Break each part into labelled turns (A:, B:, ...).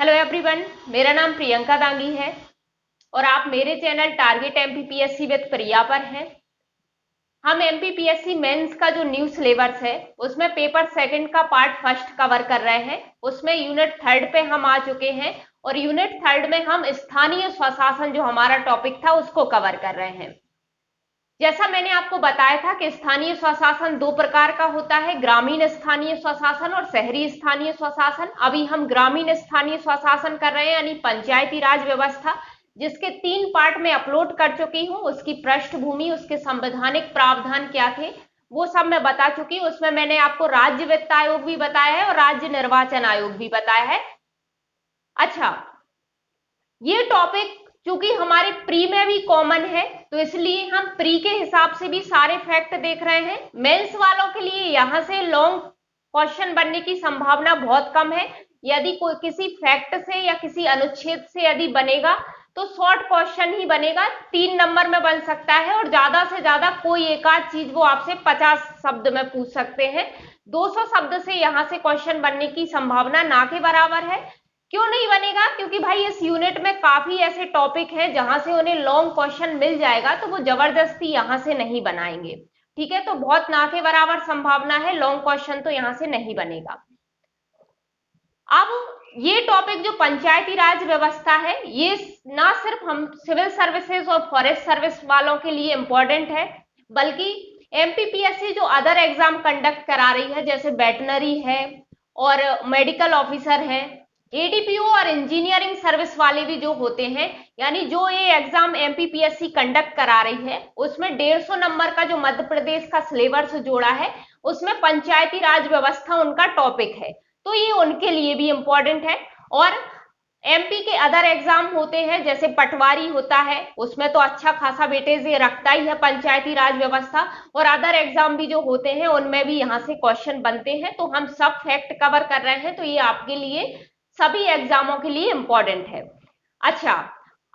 A: Hello everyone, मेरा नाम प्रियंका दांगी है और आप मेरे चैनल टारगेट एमपीपीएससी विद प्रिया पर हैं। हम एमपीपीएससी मेंस का जो न्यू सिलेबस है उसमें पेपर सेकंड का पार्ट फर्स्ट कवर कर रहे हैं। उसमें यूनिट थर्ड पे हम आ चुके हैं और यूनिट थर्ड में हम स्थानीय स्वशासन जो हमारा टॉपिक था उसको कवर कर रहे हैं। जैसा मैंने आपको बताया था कि स्थानीय स्वशासन दो प्रकार का होता है, ग्रामीण स्थानीय स्वशासन और शहरी स्थानीय स्वशासन। अभी हम ग्रामीण स्थानीय स्वशासन कर रहे हैं यानी पंचायती राज व्यवस्था, जिसके 3 पार्ट में अपलोड कर चुकी हूँ। उसकी पृष्ठभूमि, उसके संवैधानिक प्रावधान क्या थे वो सब मैं बता चुकी हूँ। उसमें मैंने आपको राज्य वित्त आयोग भी बताया है और राज्य निर्वाचन आयोग भी बताया है। अच्छा, ये टॉपिक चूंकि हमारे प्री में भी कॉमन है तो इसलिए हम प्री के हिसाब से भी सारे फैक्ट देख रहे हैं। मेंस वालों के लिए यहां से लॉन्ग क्वेश्चन बनने की संभावना बहुत कम है। यदि कोई किसी फैक्ट से या किसी अनुच्छेद से यदि बनेगा तो शॉर्ट क्वेश्चन ही बनेगा, 3 नंबर में बन सकता है और ज्यादा से ज्यादा कोई एक आध चीज वो आपसे 50 शब्द में पूछ सकते हैं। 200 शब्द से यहां से क्वेश्चन बनने की संभावना ना के बराबर है। क्यों नहीं बनेगा? क्योंकि भाई इस यूनिट में काफी ऐसे टॉपिक हैं जहां से उन्हें लॉन्ग क्वेश्चन मिल जाएगा तो वो जबरदस्ती यहां से नहीं बनाएंगे। ठीक है, तो बहुत ना के बराबर संभावना है, लॉन्ग क्वेश्चन तो यहां से नहीं बनेगा। अब ये टॉपिक जो पंचायती राज व्यवस्था है ये ना सिर्फ हम सिविल सर्विसेज और फॉरेस्ट सर्विस वालों के लिए इंपॉर्टेंट है, बल्कि एमपीपीएससी जो अदर एग्जाम कंडक्ट करा रही है जैसे वेटनरी है और मेडिकल ऑफिसर है, एडीपीओ और इंजीनियरिंग सर्विस वाले भी जो होते हैं, यानी जो ये एग्जाम एमपीपीएससी कंडक्ट करा रही है उसमें 150 नंबर का जो मध्य प्रदेश का सिलेबस जोड़ा है उसमें पंचायती राज व्यवस्था उनका टॉपिक है, तो ये उनके लिए भी इंपॉर्टेंट है। और एमपी के अदर एग्जाम होते हैं जैसे पटवारी होता है, उसमें तो अच्छा खासा वेटेज ये रखता ही है पंचायती राज व्यवस्था, और अदर एग्जाम भी जो होते हैं उनमें भी यहाँ से क्वेश्चन बनते हैं। तो हम सब फैक्ट कवर कर रहे हैं तो ये आपके लिए सभी एग्जामों के लिए इंपॉर्टेंट है। अच्छा,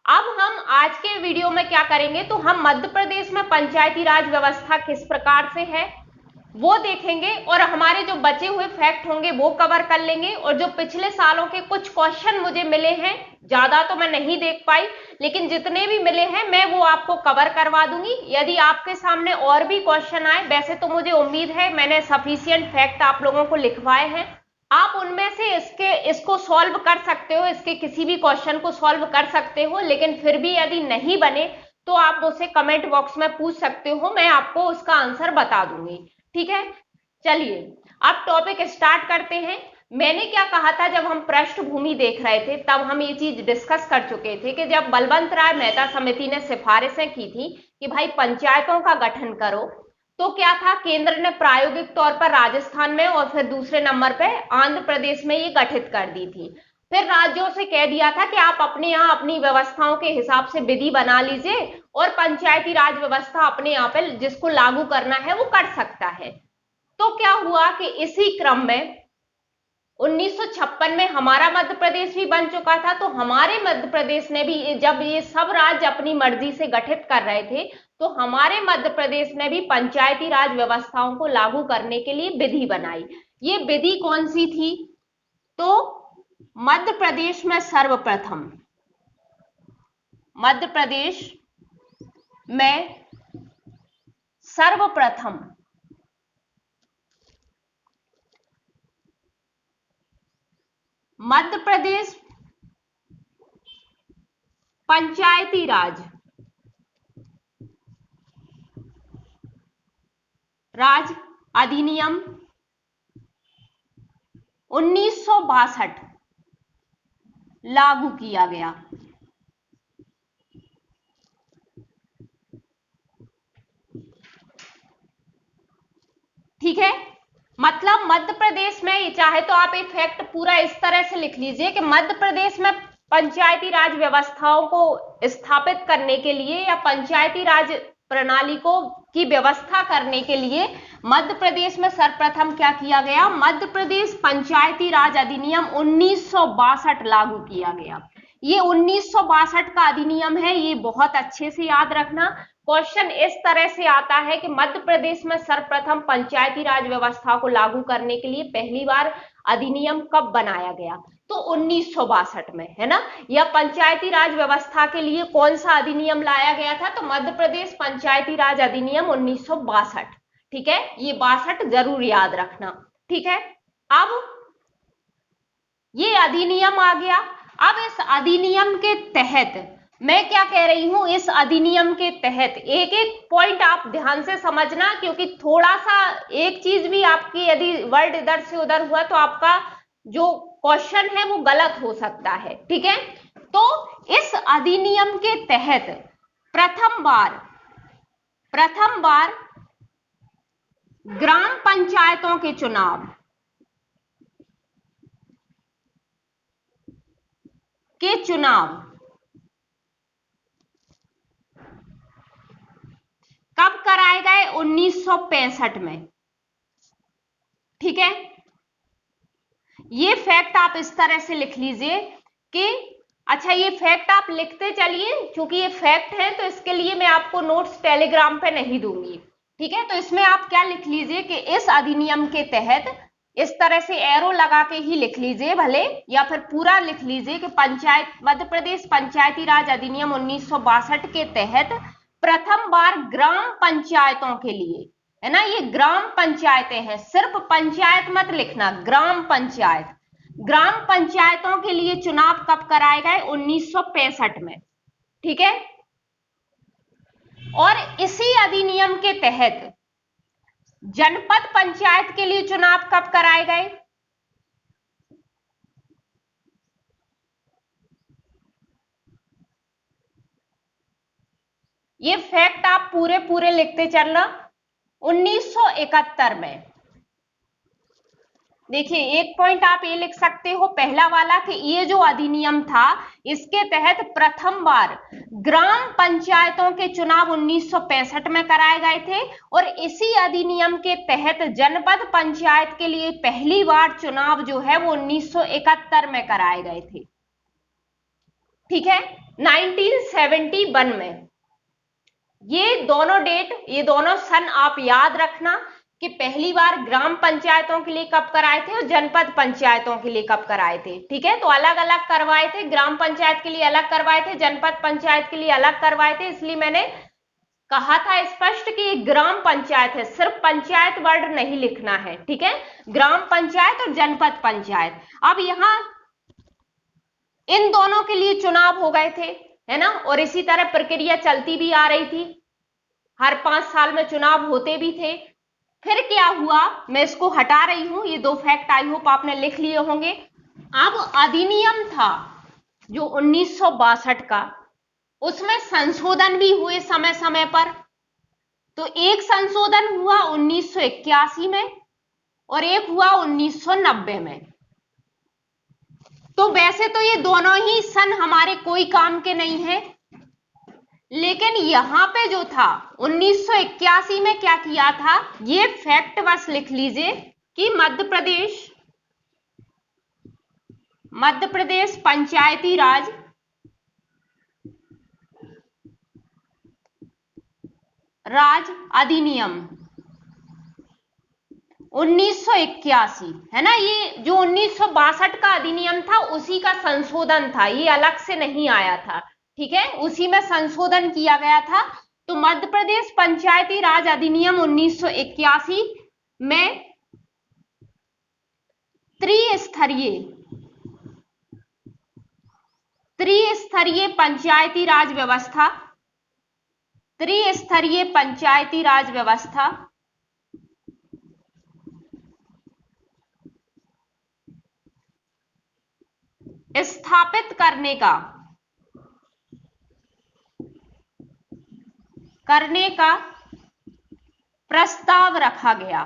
A: अब हम आज के वीडियो में क्या करेंगे, तो हम मध्य प्रदेश में पंचायती राज व्यवस्था किस प्रकार से है वो देखेंगे और हमारे जो बचे हुए फैक्ट होंगे वो कवर कर लेंगे। और जो पिछले सालों के कुछ क्वेश्चन मुझे मिले हैं, ज्यादा तो मैं नहीं देख पाई लेकिन जितने भी मिले हैं मैं वो आपको कवर करवा दूंगी। यदि आपके सामने और भी क्वेश्चन आए, वैसे तो मुझे उम्मीद है मैंने सफिशिएंट फैक्ट आप लोगों को लिखवाए हैं, आप उनमें से इसको सॉल्व कर सकते हो, इसके किसी भी क्वेश्चन को सॉल्व कर सकते हो। लेकिन फिर भी यदि नहीं बने तो आप मुझसे कमेंट बॉक्स में पूछ सकते हो, मैं आपको उसका आंसर बता दूंगी। ठीक है, चलिए अब टॉपिक स्टार्ट करते हैं। मैंने क्या कहा था जब हम पृष्ठभूमि देख रहे थे तब हम ये चीज डिस्कस कर चुके थे कि जब बलवंत राय मेहता समिति ने सिफारिशें की थी कि भाई पंचायतों का गठन करो, तो क्या था, केंद्र ने प्रायोगिक तौर पर राजस्थान में और फिर दूसरे नंबर पे आंध्र प्रदेश में ये गठित कर दी थी। फिर राज्यों से कह दिया था कि आप अपने यहाँ अपनी व्यवस्थाओं के हिसाब से विधि बना लीजिए और पंचायती राज व्यवस्था अपने यहाँ पे जिसको लागू करना है वो कर सकता है। तो क्या हुआ कि इसी क्रम में 1956 में हमारा मध्य प्रदेश भी बन चुका था, तो हमारे मध्य प्रदेश ने भी, जब ये सब राज्य अपनी मर्जी से गठित कर रहे थे तो हमारे मध्य प्रदेश ने भी पंचायती राज व्यवस्थाओं को लागू करने के लिए विधि बनाई। ये विधि कौन सी थी, तो मध्य प्रदेश में सर्वप्रथम, मध्य प्रदेश में सर्वप्रथम मध्य प्रदेश पंचायती राज अधिनियम 1962 लागू किया गया। ठीक है, मतलब मध्य प्रदेश में, चाहे तो आप एक फैक्ट पूरा इस तरह से लिख लीजिए कि मध्य प्रदेश में पंचायती राज व्यवस्थाओं को स्थापित करने के लिए या पंचायती राज प्रणाली को की व्यवस्था करने के लिए मध्य प्रदेश में सर्वप्रथम क्या किया गया, मध्य प्रदेश पंचायती राज अधिनियम 1962 लागू किया गया। ये 1962 का अधिनियम है, ये बहुत अच्छे से याद रखना। क्वेश्चन इस तरह से आता है कि मध्य प्रदेश में सर्वप्रथम पंचायती राज व्यवस्था को लागू करने के लिए पहली बार अधिनियम कब बनाया गया, तो 1962 में, है ना। या पंचायती राज व्यवस्था के लिए कौन सा अधिनियम लाया गया था, तो मध्य प्रदेश पंचायती राज अधिनियम 1962। ठीक है, ये 62 जरूर याद रखना। ठीक है, अब ये अधिनियम आ गया। अब इस अधिनियम के तहत मैं क्या कह रही हूं, इस अधिनियम के तहत एक एक पॉइंट आप ध्यान से समझना, क्योंकि थोड़ा सा एक चीज भी आपकी यदि वर्ड इधर से उधर हुआ तो आपका जो क्वेश्चन है वो गलत हो सकता है। ठीक है, तो इस अधिनियम के तहत प्रथम बार ग्राम पंचायतों के चुनाव कब कराए गए, 1965 में। ठीक है, ये फैक्ट आप इस तरह से लिख लीजिए कि अच्छा, ये फैक्ट आप लिखते चलिए, क्योंकि ये फैक्ट है तो इसके लिए मैं आपको नोट्स टेलीग्राम पे नहीं दूंगी। ठीक है, तो इसमें आप क्या लिख लीजिए कि इस अधिनियम के तहत, इस तरह से एरो लगा के ही लिख लीजिए भले, या फिर पूरा लिख लीजिए कि मध्य प्रदेश पंचायती राज अधिनियम 1962 के तहत प्रथम बार ग्राम पंचायतों के लिए, है ना, ये ग्राम पंचायतें हैं, सिर्फ पंचायत मत लिखना, ग्राम पंचायतों के लिए चुनाव कब कराए गए, 1965 में। ठीक है, और इसी अधिनियम के तहत जनपद पंचायत के लिए चुनाव कब कराए गए, ये फैक्ट आप पूरे लिखते चलना, 1971 में। देखिए, एक पॉइंट आप ये लिख सकते हो, पहला वाला, कि ये जो अधिनियम था इसके तहत प्रथम बार ग्राम पंचायतों के चुनाव 1965 में कराए गए थे, और इसी अधिनियम के तहत जनपद पंचायत के लिए पहली बार चुनाव जो है वो 1971 में कराए गए थे। ठीक है, 1971 में। ये दोनों डेट, ये दोनों सन आप याद रखना कि पहली बार ग्राम पंचायतों के लिए कब कराए थे और जनपद पंचायतों के लिए कब कराए थे। ठीक है, तो अलग अलग करवाए थे, ग्राम पंचायत के लिए अलग करवाए थे, जनपद पंचायत के लिए अलग करवाए थे। इसलिए मैंने कहा था स्पष्ट कि ग्राम पंचायत है, सिर्फ पंचायत वर्ड नहीं लिखना है। ठीक है, ग्राम पंचायत और जनपद पंचायत। अब यहां इन दोनों के लिए चुनाव हो गए थे, है ना, और इसी तरह प्रक्रिया चलती भी आ रही थी, हर 5 साल में चुनाव होते भी थे। फिर क्या हुआ, मैं इसको हटा रही हूं, ये 2 फैक्ट आई होप आपने लिख लिए होंगे। अब अधिनियम था जो 1962 का, उसमें संशोधन भी हुए समय समय पर। तो एक संशोधन हुआ 1981 में और एक हुआ 1990 में। तो वैसे तो ये दोनों ही सन हमारे कोई काम के नहीं है, लेकिन यहां पे जो था 1981 में क्या किया था, ये फैक्ट बस लिख लीजिए कि मध्य प्रदेश पंचायती राज अधिनियम 1981, है ना, ये जो 1962 का अधिनियम था उसी का संशोधन था, ये अलग से नहीं आया था। ठीक है, उसी में संशोधन किया गया था। तो मध्य प्रदेश पंचायती राज अधिनियम 1981 में त्रिस्तरीय पंचायती राज व्यवस्था स्थापित करने का प्रस्ताव रखा गया।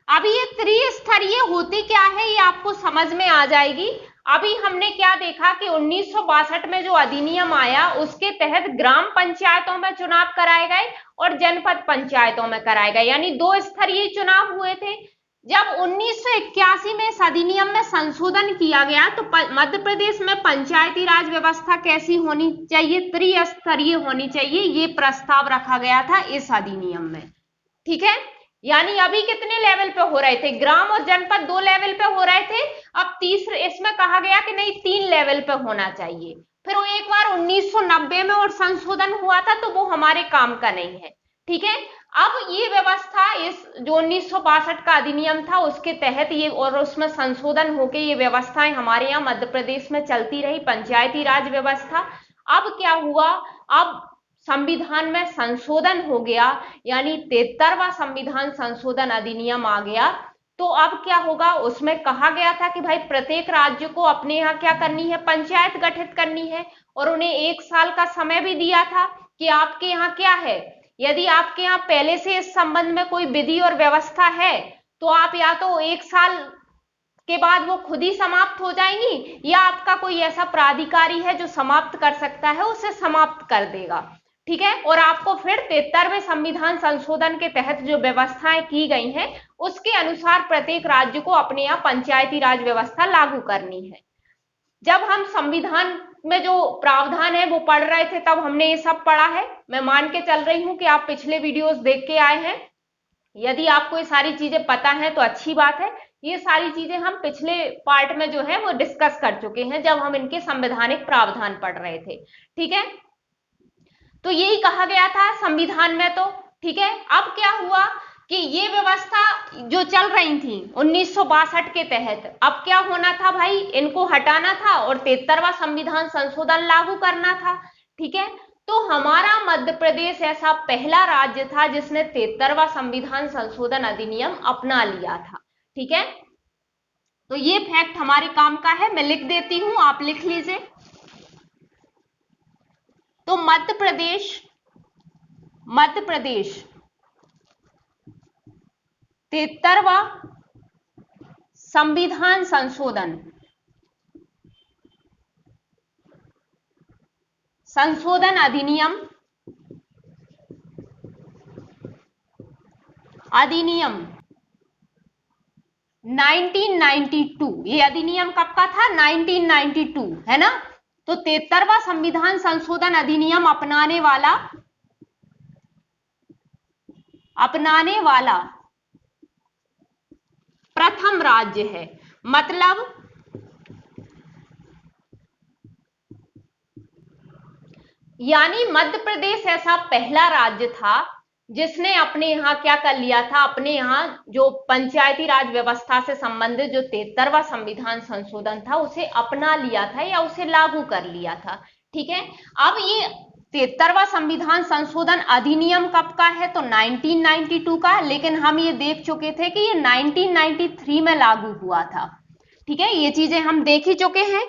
A: अब ये त्रिस्तरीय होती क्या है ये आपको समझ में आ जाएगी। अभी हमने क्या देखा कि 1962 में जो अधिनियम आया उसके तहत ग्राम पंचायतों में चुनाव कराए गए और जनपद पंचायतों में कराए गए, यानी 2 स्तरीय चुनाव हुए थे। जब 1981 में इस अधिनियम में संशोधन किया गया तो मध्य प्रदेश में पंचायती राज व्यवस्था कैसी होनी चाहिए, त्रिस्तरीय होनी चाहिए, ये प्रस्ताव रखा गया था इस अधिनियम में। ठीक है, यानी अभी कितने लेवल पे हो रहे थे, ग्राम और जनपद 2 लेवल पे हो रहे थे, अब तीसरे इसमें कहा गया कि नहीं 3 लेवल पे होना चाहिए। फिर वो एक बार 1990 में और संशोधन हुआ था, तो वो हमारे काम का नहीं है। ठीक है, अब ये व्यवस्था इस जो 1962 का अधिनियम था उसके तहत ये और उसमें संशोधन होके ये व्यवस्थाएं हमारे यहाँ मध्य प्रदेश में चलती रही, पंचायती राज व्यवस्था। अब क्या हुआ, अब संविधान में संशोधन हो गया, यानी 73वां संविधान संशोधन अधिनियम आ गया। तो अब क्या होगा, उसमें कहा गया था कि भाई प्रत्येक राज्य को अपने यहाँ क्या करनी है, पंचायत गठित करनी है, और उन्हें 1 साल का समय भी दिया था कि आपके यहाँ क्या है, यदि आपके यहाँ पहले से इस संबंध में कोई विधि और व्यवस्था है तो आप या तो 1 साल के बाद वो खुद ही समाप्त हो जाएंगी, या आपका कोई ऐसा प्राधिकारी है जो समाप्त कर सकता है उसे समाप्त कर देगा। ठीक है, और आपको फिर 73वें संविधान संशोधन के तहत जो व्यवस्थाएं की गई हैं उसके अनुसार प्रत्येक राज्य को अपने यहाँ पंचायती राज व्यवस्था लागू करनी है। जब हम संविधान में जो प्रावधान है वो पढ़ रहे थे तब हमने ये सब पढ़ा है। मैं मान के चल रही हूं कि आप पिछले वीडियोस देख के आए हैं। यदि आपको ये सारी चीजें पता है तो अच्छी बात है। ये सारी चीजें हम पिछले पार्ट में जो है वो डिस्कस कर चुके हैं जब हम इनके संवैधानिक प्रावधान पढ़ रहे थे। ठीक है, तो यही कहा गया था संविधान में। तो ठीक है, अब क्या हुआ कि ये व्यवस्था जो चल रही थी 1962 के तहत, अब क्या होना था भाई, इनको हटाना था और 73वां संविधान संशोधन लागू करना था। ठीक है, तो हमारा मध्य प्रदेश ऐसा पहला राज्य था जिसने 73वां संविधान संशोधन अधिनियम अपना लिया था। ठीक है, तो ये फैक्ट हमारे काम का है, मैं लिख देती हूं, आप लिख लीजिए। तो मध्य प्रदेश 73वां संविधान संशोधन अधिनियम 1992, ये अधिनियम कब का था, 1992 है ना। तो 73वां संविधान संशोधन अधिनियम अपनाने वाला प्रथम राज्य है। मतलब यानी मध्य प्रदेश ऐसा पहला राज्य था जिसने अपने यहाँ क्या कर लिया था, अपने यहाँ जो पंचायती राज व्यवस्था से संबंधित जो 73वां संविधान संशोधन था उसे अपना लिया था या उसे लागू कर लिया था। ठीक है, अब ये 73वां संविधान संशोधन अधिनियम कब का है, तो 1992 का, लेकिन हम ये देख चुके थे कि ये 1993 में लागू हुआ था। ठीक है, ये चीजें हम देख ही चुके हैं।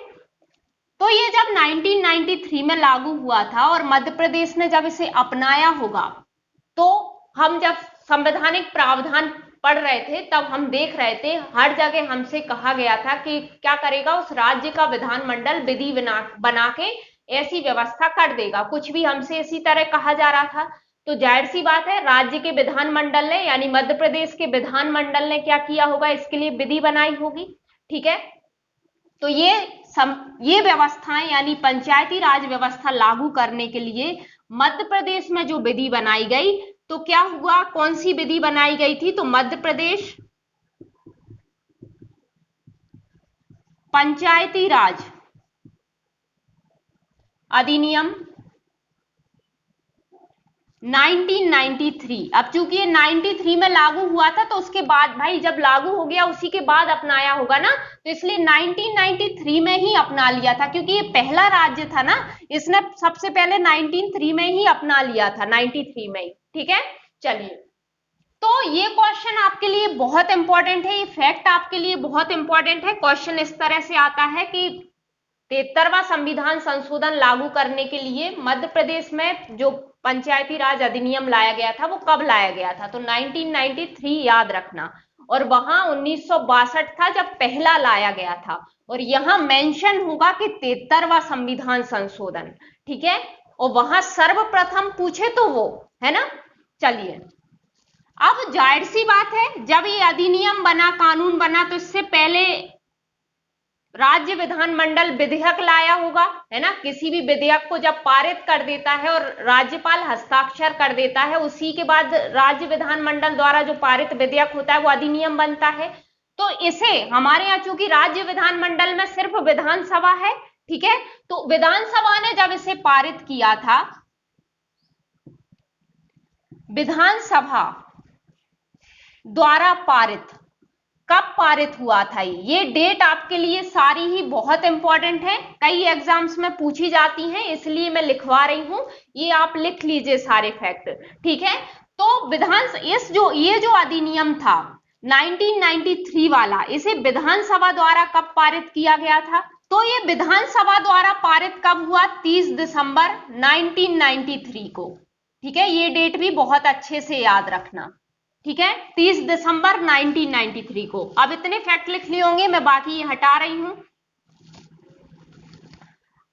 A: तो ये जब 1993 में लागू हुआ था और मध्य प्रदेश ने जब इसे अपनाया होगा, तो हम जब संवैधानिक प्रावधान पढ़ रहे थे तब हम देख रहे थे हर जगह हमसे कहा गया था कि क्या करेगा, उस राज्य का विधानमंडल विधि बना के ऐसी व्यवस्था कर देगा। कुछ भी हमसे इसी तरह कहा जा रहा था। तो जाहिर सी बात है राज्य के विधानमंडल ने यानी मध्य प्रदेश के विधानमंडल ने क्या किया होगा, इसके लिए विधि बनाई होगी। ठीक है, तो ये व्यवस्थाएं यानी पंचायती राज व्यवस्था लागू करने के लिए मध्य प्रदेश में जो विधि बनाई गई, तो क्या हुआ, कौन सी विधि बनाई गई थी, तो मध्य प्रदेश पंचायती राज अधिनियम 1993। अब चूंकि ये 93 में लागू हुआ था तो उसके बाद भाई जब लागू हो गया उसी के बाद अपनाया होगा ना, तो इसलिए 1993 में ही अपना लिया था, क्योंकि ये पहला राज्य था ना, इसने सबसे पहले 1993 में ही अपना लिया था, 93 में ही। ठीक है, चलिए, तो ये क्वेश्चन आपके लिए बहुत इंपॉर्टेंट है, ये फैक्ट आपके लिए बहुत इंपॉर्टेंट है। क्वेश्चन इस तरह से आता है कि 73वां संविधान संशोधन लागू करने के लिए मध्य प्रदेश में जो पंचायती राज अधिनियम लाया गया था वो कब लाया गया था, तो 1993 याद रखना, और वहां 1962 था जब पहला लाया गया था, और यहां मेंशन होगा कि 73वां संविधान संशोधन। ठीक है, और वहां सर्वप्रथम पूछे तो वो है ना। चलिए, अब जाहिर सी बात है जब ये अधिनियम बना, कानून बना, तो इससे पहले राज्य विधानमंडल विधेयक लाया होगा, है ना। किसी भी विधेयक को जब पारित कर देता है और राज्यपाल हस्ताक्षर कर देता है, उसी के बाद राज्य विधानमंडल द्वारा जो पारित विधेयक होता है वो अधिनियम बनता है। तो इसे हमारे यहाँ चूंकि राज्य विधानमंडल में सिर्फ विधानसभा है, ठीक है, तो विधानसभा ने जब इसे पारित किया था, विधानसभा द्वारा पारित, कब पारित हुआ था, ये डेट आपके लिए सारी ही बहुत इंपॉर्टेंट है, कई एग्जाम्स में पूछी जाती हैं, इसलिए मैं लिखवा रही हूं, ये आप लिख लीजिए सारे फैक्ट, ठीक है। तो ये जो अधिनियम था 1993 वाला, इसे विधानसभा द्वारा कब पारित किया गया था, तो ये विधानसभा द्वारा पारित कब हुआ, 30 दिसंबर 1993 को, ठीक है। ये डेट भी बहुत अच्छे से याद रखना, ठीक है, 30 दिसंबर 1993 को। अब इतने फैक्ट लिख लिए होंगे, मैं बाकी ये हटा रही हूं।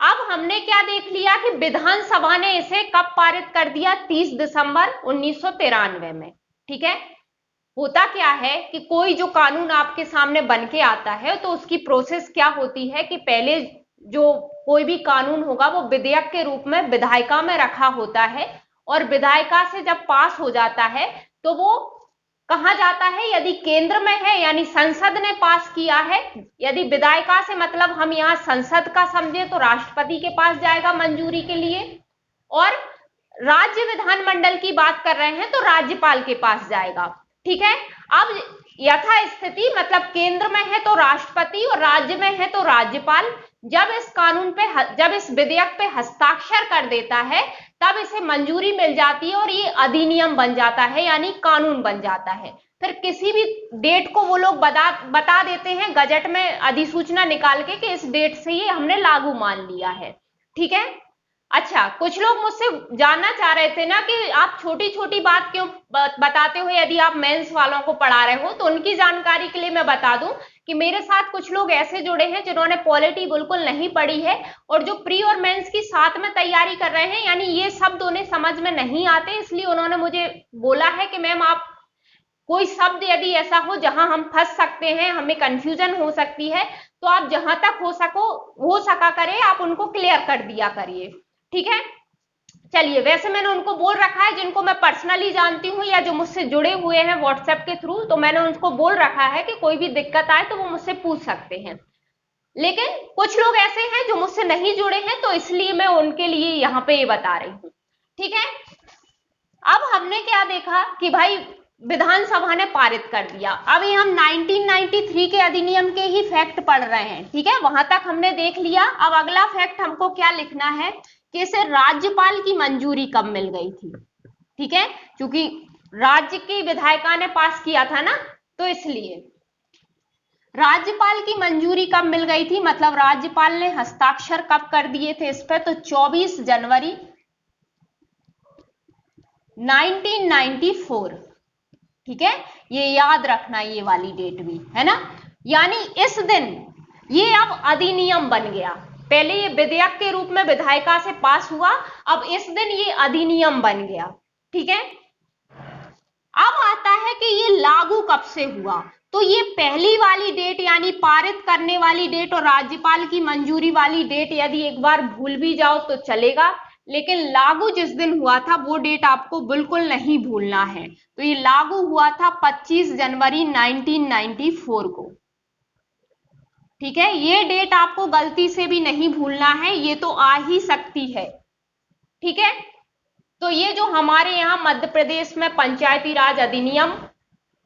A: अब हमने क्या देख लिया कि विधानसभा ने इसे कब पारित कर दिया, 30 दिसंबर 1993 में, ठीक है। होता क्या है कि कोई जो कानून आपके सामने बन के आता है तो उसकी प्रोसेस क्या होती है कि पहले जो कोई भी कानून होगा वो विधेयक के रूप में विधायिका में रखा होता है, और विधायिका से जब पास हो जाता है तो वो कहा जाता है, यदि केंद्र में है यानी संसद ने पास किया है, यदि विधायिका से मतलब हम यहाँ संसद का समझे तो राष्ट्रपति के पास जाएगा मंजूरी के लिए, और राज्य विधानमंडल की बात कर रहे हैं तो राज्यपाल के पास जाएगा, ठीक है। अब यथा स्थिति मतलब केंद्र में है तो राष्ट्रपति और राज्य में है तो राज्यपाल जब इस कानून पे, जब इस विधेयक पे हस्ताक्षर कर देता है तब इसे मंजूरी मिल जाती है और ये अधिनियम बन जाता है यानी कानून बन जाता है। फिर किसी भी डेट को वो लोग बता देते हैं गजट में अधिसूचना निकाल के कि इस डेट से ये हमने लागू मान लिया है, ठीक है। अच्छा, कुछ लोग मुझसे जानना चाह रहे थे ना कि आप छोटी छोटी बात क्यों बताते हो, यदि आप मेंस वालों को पढ़ा रहे हो, तो उनकी जानकारी के लिए मैं बता दूं कि मेरे साथ कुछ लोग ऐसे जुड़े हैं जिन्होंने पॉलिटी बिल्कुल नहीं पढ़ी है और जो प्री और मेंस की साथ में तैयारी कर रहे हैं, यानी ये शब्द उन्हें समझ में नहीं आते, इसलिए उन्होंने मुझे बोला है कि मैम आप कोई शब्द यदि ऐसा हो जहां हम फंस सकते हैं, हमें कंफ्यूजन हो सकती है, तो आप जहां तक हो सका करे आप उनको क्लियर कर दिया करिए, ठीक है। चलिए, वैसे मैंने उनको बोल रखा है जिनको मैं पर्सनली जानती हूँ या जो मुझसे जुड़े हुए हैं व्हाट्सएप के थ्रू, तो मैंने उनको बोल रखा है कि कोई भी दिक्कत आए तो वो मुझसे पूछ सकते हैं। लेकिन कुछ लोग ऐसे हैं जो मुझसे नहीं जुड़े हैं, तो इसलिए मैं उनके लिए यहाँ पे ये बता रही हूँ, ठीक है। अब हमने क्या देखा कि भाई विधानसभा ने पारित कर दिया, अब ये हम 1993 के अधिनियम के ही फैक्ट पढ़ रहे हैं, ठीक है, वहां तक हमने देख लिया। अब अगला फैक्ट हमको क्या लिखना है कि इसे राज्यपाल की मंजूरी कब मिल गई थी, ठीक है, क्योंकि राज्य की विधायिका ने पास किया था ना, तो इसलिए राज्यपाल की मंजूरी कब मिल गई थी, मतलब राज्यपाल ने हस्ताक्षर कब कर दिए थे इस पर, तो 24 जनवरी 1994, ठीक है, ये याद रखना, ये वाली डेट भी है ना, यानी इस दिन ये अब अधिनियम बन गया। पहले ये विधेयक के रूप में विधायिका से पास हुआ, अब इस दिन ये अधिनियम बन गया, ठीक है। अब आता है कि ये लागू कब से हुआ, तो ये पहली वाली डेट यानी पारित करने वाली डेट और राज्यपाल की मंजूरी वाली डेट यदि एक बार भूल भी जाओ तो चलेगा, लेकिन लागू जिस दिन हुआ था वो डेट आपको बिल्कुल नहीं भूलना है। तो ये लागू हुआ था 25 जनवरी 1994 को, ठीक है, ये डेट आपको गलती से भी नहीं भूलना है, ये तो आ ही सकती है, ठीक है। तो ये जो हमारे यहाँ मध्य प्रदेश में पंचायती राज अधिनियम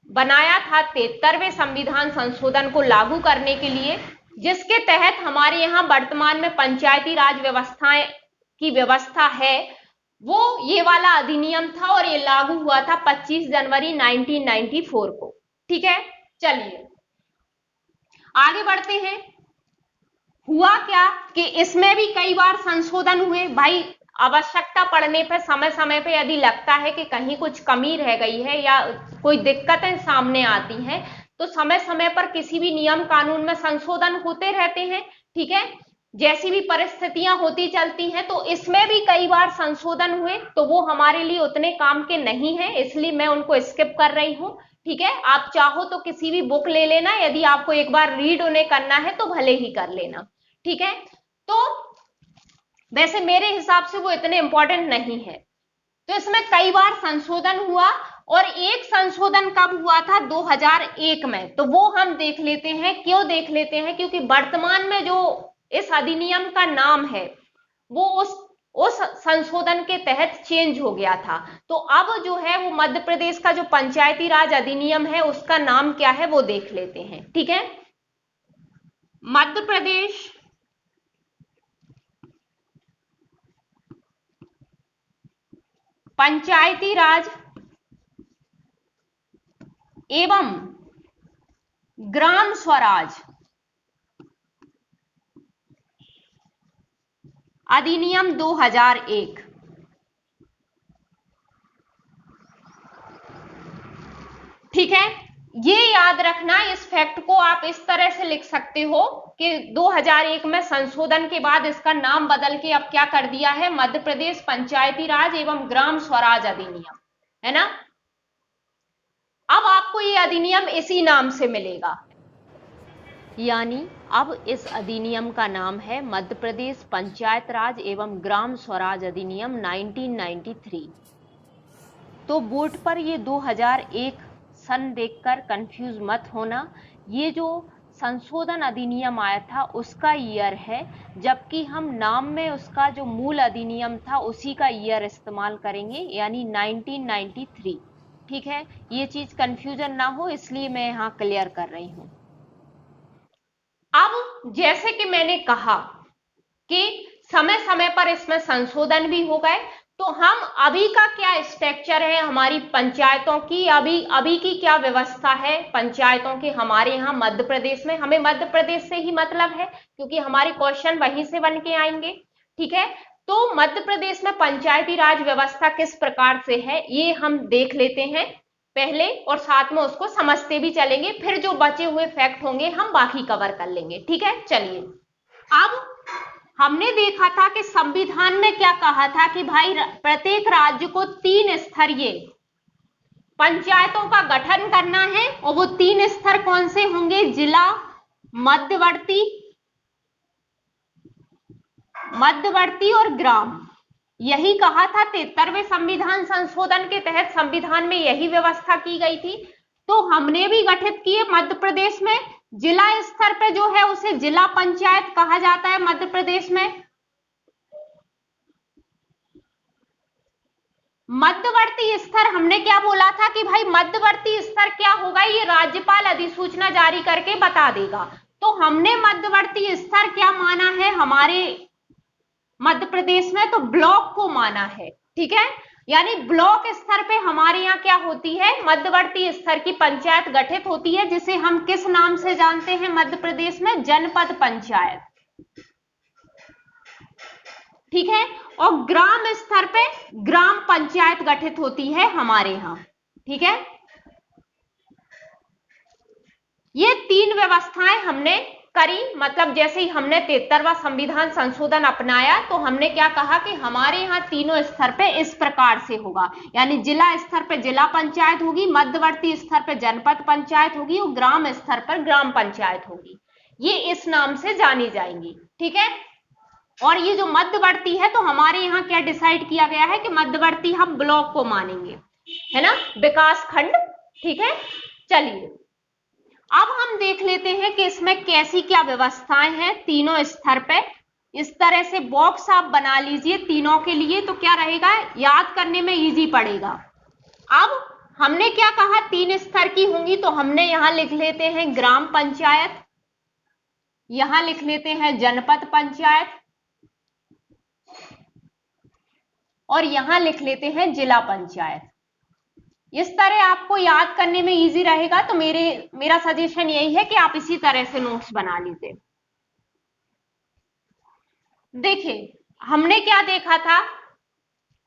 A: बनाया था 73वें संविधान संशोधन को लागू करने के लिए, जिसके तहत हमारे यहाँ वर्तमान में पंचायती राज व्यवस्थाएं की व्यवस्था है, वो ये वाला अधिनियम था और ये लागू हुआ था 25 जनवरी 1994 को, ठीक है। चलिए आगे बढ़ते हैं। हुआ क्या कि इसमें भी कई बार संशोधन हुए, भाई आवश्यकता पड़ने पर समय समय पे यदि लगता है कि कहीं कुछ कमी रह गई है या कोई दिक्कतें सामने आती हैं, तो समय समय पर किसी भी नियम कानून में संशोधन होते रहते हैं, ठीक है, जैसी भी परिस्थितियां होती चलती हैं। तो इसमें भी कई बार संशोधन हुए, तो वो हमारे लिए उतने काम के नहीं है, इसलिए मैं उनको स्किप कर रही हूं, ठीक है, आप चाहो तो किसी भी बुक ले लेना, यदि आपको एक बार रीड उन्हें करना है तो भले ही कर लेना। ठीक है, तो वैसे मेरे हिसाब से वो इतने इंपॉर्टेंट नहीं है। तो इसमें कई बार संशोधन हुआ, और एक संशोधन कब हुआ था, 2001 में। तो वो हम देख लेते हैं। क्यों देख लेते हैं, क्योंकि वर्तमान में जो इस अधिनियम का नाम है वो उस संशोधन के तहत चेंज हो गया था। तो अब जो है वो मध्य प्रदेश का जो पंचायती राज अधिनियम है उसका नाम क्या है वो देख लेते हैं। ठीक है, मध्य प्रदेश पंचायती राज एवं ग्राम स्वराज अधिनियम 2001। ठीक है, ये याद रखना, इस फैक्ट को आप इस तरह से लिख सकते हो कि 2001 में संशोधन के बाद इसका नाम बदल के अब क्या कर दिया है, मध्य प्रदेश पंचायती राज एवं ग्राम स्वराज अधिनियम, है ना। अब आपको ये अधिनियम इसी नाम से मिलेगा, यानी अब इस अधिनियम का नाम है मध्य प्रदेश पंचायत राज एवं ग्राम स्वराज अधिनियम 1993। तो बोर्ड पर ये 2001 सन देखकर कंफ्यूज मत होना। ये जो संशोधन अधिनियम आया था उसका ईयर है, जबकि हम नाम में उसका जो मूल अधिनियम था उसी का ईयर इस्तेमाल करेंगे, यानी 1993। ठीक है, ये चीज कंफ्यूजन ना हो इसलिए मैं यहाँ क्लियर कर रही हूं। अब जैसे कि मैंने कहा कि समय समय पर इसमें संशोधन भी हो गए, तो हम अभी का क्या स्ट्रक्चर है हमारी पंचायतों की, अभी की क्या व्यवस्था है पंचायतों की हमारे यहाँ मध्य प्रदेश में। हमें मध्य प्रदेश से ही मतलब है क्योंकि हमारे क्वेश्चन वहीं से बन के आएंगे। ठीक है, तो मध्य प्रदेश में पंचायती राज व्यवस्था किस प्रकार से है ये हम देख लेते हैं पहले, और साथ में उसको समझते भी चलेंगे। फिर जो बचे हुए फैक्ट होंगे हम बाकी कवर कर लेंगे। ठीक है, चलिए। अब हमने देखा था कि संविधान में क्या कहा था कि भाई प्रत्येक राज्य को 3 स्तरीय पंचायतों का गठन करना है, और वो 3 स्तर कौन से होंगे, जिला, मध्यवर्ती और ग्राम। यही कहा था 73वें संविधान संशोधन के तहत, संविधान में यही व्यवस्था की गई थी। तो हमने भी गठित किए मध्य प्रदेश में। जिला स्तर पे जो है उसे जिला पंचायत कहा जाता है मध्य प्रदेश में। मध्यवर्ती स्तर हमने क्या बोला था कि भाई मध्यवर्ती स्तर क्या होगा, ये राज्यपाल अधिसूचना जारी करके बता देगा। तो हमने मध्यवर्ती स्तर क्या माना है हमारे मध्य प्रदेश में, तो ब्लॉक को माना है। ठीक है, यानी ब्लॉक स्तर पे हमारे यहाँ क्या होती है, मध्यवर्ती स्तर की पंचायत गठित होती है, जिसे हम किस नाम से जानते हैं मध्य प्रदेश में, जनपद पंचायत। ठीक है, और ग्राम स्तर पे ग्राम पंचायत गठित होती है हमारे यहाँ। ठीक है, ये 3 व्यवस्थाएं हमने करी। मतलब जैसे ही हमने 73वां संविधान संशोधन अपनाया तो हमने क्या कहा कि हमारे यहाँ तीनों स्तर पे इस प्रकार से होगा, यानी जिला स्तर पे जिला पंचायत होगी, मध्यवर्ती स्तर पे जनपद पंचायत होगी और ग्राम स्तर पर ग्राम पंचायत होगी। ये इस नाम से जानी जाएंगी। ठीक है, और ये जो मध्यवर्ती है तो हमारे यहाँ क्या डिसाइड किया गया है कि मध्यवर्ती हम ब्लॉक को मानेंगे, है ना, विकास खंड। ठीक है, चलिए अब हम देख लेते हैं कि इसमें कैसी क्या व्यवस्थाएं हैं तीनों स्तर पे। इस तरह से बॉक्स आप बना लीजिए तीनों के लिए, तो क्या रहेगा, याद करने में इजी पड़ेगा। अब हमने क्या कहा 3 स्तर की होंगी, तो हमने यहां लिख लेते हैं ग्राम पंचायत, यहां लिख लेते हैं जनपद पंचायत, और यहां लिख लेते हैं जिला पंचायत। इस तरह आपको याद करने में इजी रहेगा। तो मेरा सजेशन यही है कि आप इसी तरह से नोट्स बना लीजिए। देखिए हमने क्या देखा था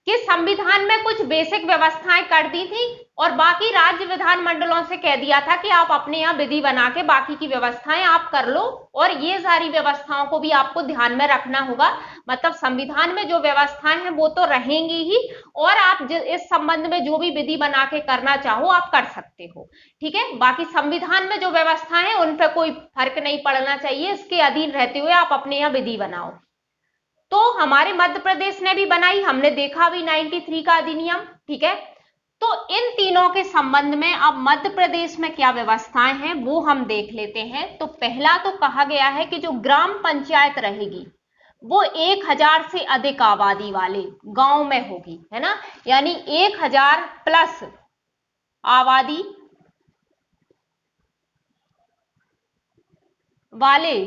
A: कि संविधान में कुछ बेसिक व्यवस्थाएं कर दी थी और बाकी राज्य विधानमंडलों से कह दिया था कि आप अपने यहाँ विधि बना के बाकी की व्यवस्थाएं आप कर लो, और ये सारी व्यवस्थाओं को भी आपको ध्यान में रखना होगा। मतलब संविधान में जो व्यवस्थाएं हैं वो तो रहेंगी ही, और आप इस संबंध में जो भी विधि बना के करना चाहो आप कर सकते हो। ठीक है, बाकी संविधान में जो व्यवस्थाएं हैं उन पर कोई फर्क नहीं पड़ना चाहिए, इसके अधीन रहते हुए आप अपने यहाँ विधि बनाओ। तो हमारे मध्य प्रदेश ने भी बनाई, हमने देखा भी 93 का अधिनियम। ठीक है, तो इन तीनों के संबंध में अब मध्य प्रदेश में क्या व्यवस्थाएं हैं वो हम देख लेते हैं। तो पहला तो कहा गया है कि जो ग्राम पंचायत रहेगी वो 1000 से अधिक आबादी वाले गांव में होगी, है ना, यानी 1000 प्लस आबादी वाले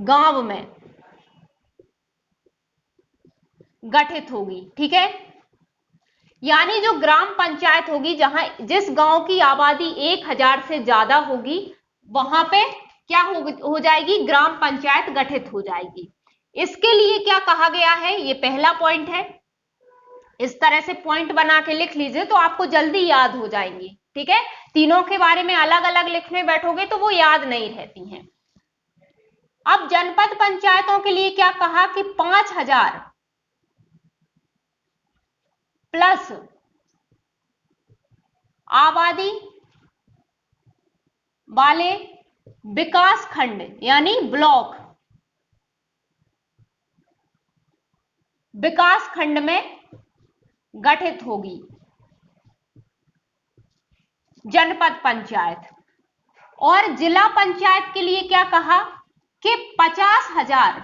A: गांव में गठित होगी। ठीक है, यानी जो ग्राम पंचायत होगी, जहां जिस गांव की आबादी 1000 से ज्यादा होगी वहां पे क्या हो जाएगी, ग्राम पंचायत गठित हो जाएगी। इसके लिए क्या कहा गया है, ये पहला पॉइंट है। इस तरह से पॉइंट बना के लिख लीजिए तो आपको जल्दी याद हो जाएंगी। ठीक है, तीनों के बारे में अलग अलग लिखने बैठोगे तो वो याद नहीं रहती हैं। अब जनपद पंचायतों के लिए क्या कहा कि 5000 प्लस आबादी वाले विकास खंड यानी ब्लॉक, विकास खंड में गठित होगी जनपद पंचायत। और जिला पंचायत के लिए क्या कहा कि 50,000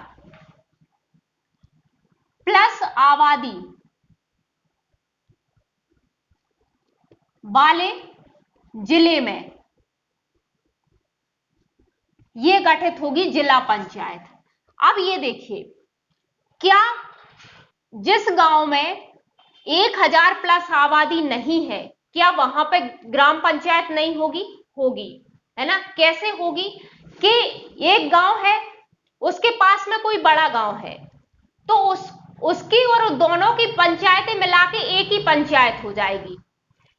A: प्लस आबादी वाले जिले में ये गठित होगी जिला पंचायत। अब ये देखिए, क्या जिस गांव में 1000 प्लस आबादी नहीं है क्या वहां पे ग्राम पंचायत नहीं होगी? होगी, है ना। कैसे होगी कि एक गांव है, उसके पास में कोई बड़ा गांव है, तो उसकी और दोनों की पंचायतें मिला के एक ही पंचायत हो जाएगी।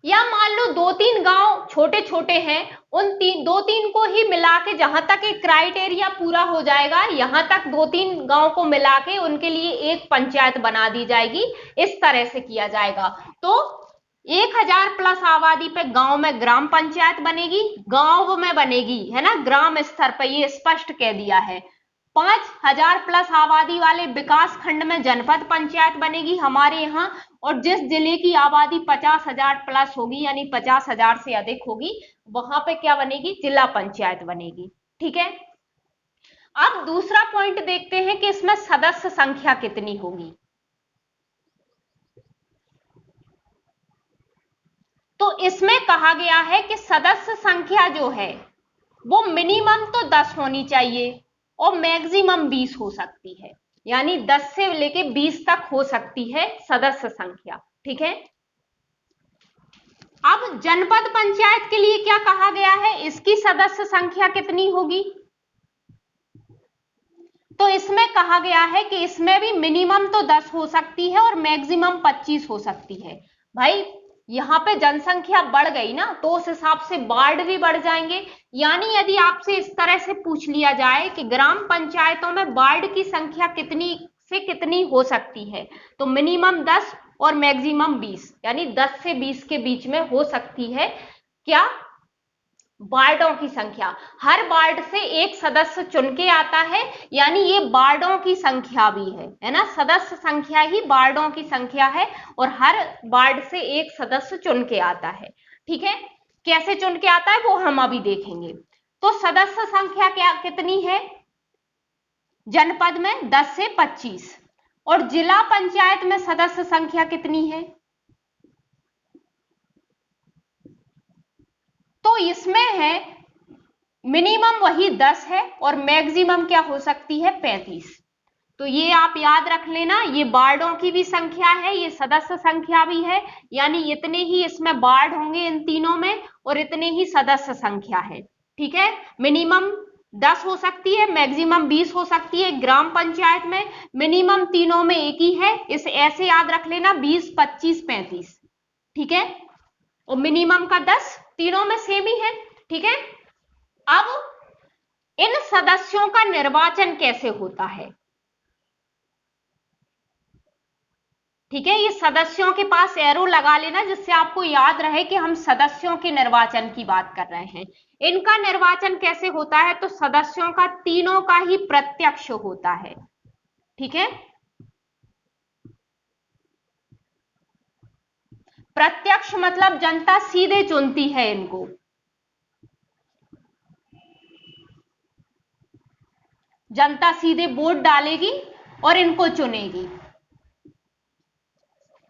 A: या मान लो 2-3 गांव छोटे छोटे हैं, उन 2-3 को ही मिला के, जहां तक एक क्राइटेरिया पूरा हो जाएगा यहां तक 2-3 गांव को मिला के उनके लिए एक पंचायत बना दी जाएगी। इस तरह से किया जाएगा। तो 1000 प्लस आबादी पे गांव में ग्राम पंचायत बनेगी, गांव में बनेगी, है ना, ग्राम स्तर पर, ये स्पष्ट कह दिया है। 5000 प्लस आबादी वाले विकास खंड में जनपद पंचायत बनेगी हमारे यहाँ, और जिस जिले की आबादी 50,000 प्लस होगी यानी 50,000 से अधिक होगी वहां पे क्या बनेगी, जिला पंचायत बनेगी। ठीक है, अब दूसरा पॉइंट देखते हैं कि इसमें सदस्य संख्या कितनी होगी। तो इसमें कहा गया है कि सदस्य संख्या जो है वो मिनिमम तो 10 होनी चाहिए और मैक्सिमम 20 हो सकती है, यानी 10 से लेके 20 तक हो सकती है सदस्य संख्या। ठीक है, अब जनपद पंचायत के लिए क्या कहा गया है, इसकी सदस्य संख्या कितनी होगी? तो इसमें कहा गया है कि इसमें भी मिनिमम तो 10 हो सकती है और मैक्सिमम 25 हो सकती है। भाई यहां पे जनसंख्या बढ़ गई ना, तो उस हिसाब से वार्ड भी बढ़ जाएंगे। यानी यदि आपसे इस तरह से पूछ लिया जाए कि ग्राम पंचायतों में वार्ड की संख्या कितनी से कितनी हो सकती है, तो मिनिमम 10 और मैक्सिमम 20, यानी 10 से 20 के बीच में हो सकती है क्या, वार्डों की संख्या। हर वार्ड से एक सदस्य चुन के आता है, यानी ये वार्डों की संख्या भी है ना, सदस्य संख्या ही वार्डों की संख्या है, और हर वार्ड से एक सदस्य चुन के आता है। ठीक है, कैसे चुन के आता है वो हम अभी देखेंगे। तो सदस्य संख्या क्या कितनी है जनपद में, 10 से 25, और जिला पंचायत में सदस्य संख्या कितनी है, तो इसमें है मिनिमम वही 10 है और मैक्सिमम क्या हो सकती है, 35। तो ये आप याद रख लेना, ये वार्डों की भी संख्या है, ये सदस्य संख्या भी है, यानी इतने ही इसमें वार्ड होंगे इन तीनों में और इतने ही सदस्य संख्या है। ठीक है, मिनिमम 10 हो सकती है, मैक्सिमम 20 हो सकती है ग्राम पंचायत में, मिनिमम तीनों में एक ही है। इसे ऐसे याद रख लेना, 20, 25, 35। ठीक है, और मिनिमम का 10, तीनों में सेम ही है। ठीक है, अब इन सदस्यों का निर्वाचन कैसे होता है? ठीक है, ये सदस्यों के पास एरो लगा लेना जिससे आपको याद रहे कि हम सदस्यों के निर्वाचन की बात कर रहे हैं। इनका निर्वाचन कैसे होता है? तो सदस्यों का तीनों का ही प्रत्यक्ष होता है। ठीक है, प्रत्यक्ष मतलब जनता सीधे चुनती है इनको। जनता सीधे वोट डालेगी और इनको चुनेगी।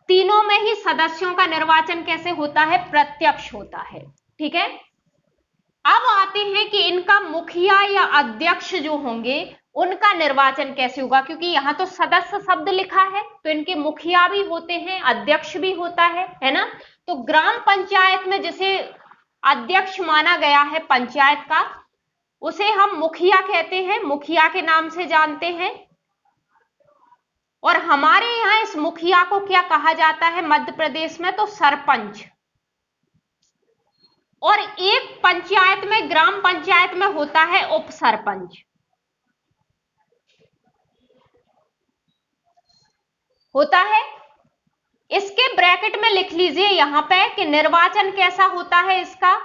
A: तीनों में ही सदस्यों का निर्वाचन कैसे होता है? प्रत्यक्ष होता है। ठीक है, अब आते हैं कि इनका मुखिया या अध्यक्ष जो होंगे उनका निर्वाचन कैसे होगा, क्योंकि यहां तो सदस्य शब्द लिखा है तो इनके मुखिया भी होते हैं, अध्यक्ष भी होता है ना। तो ग्राम पंचायत में जिसे अध्यक्ष माना गया है पंचायत का, उसे हम मुखिया कहते हैं, मुखिया के नाम से जानते हैं। और हमारे यहां इस मुखिया को क्या कहा जाता है मध्य प्रदेश में? तो सरपंच। और एक पंचायत में, ग्राम पंचायत में होता है उप सरपंच। होता है। इसके ब्रैकेट में लिख लीजिए यहां पे कि निर्वाचन कैसा होता है इसका?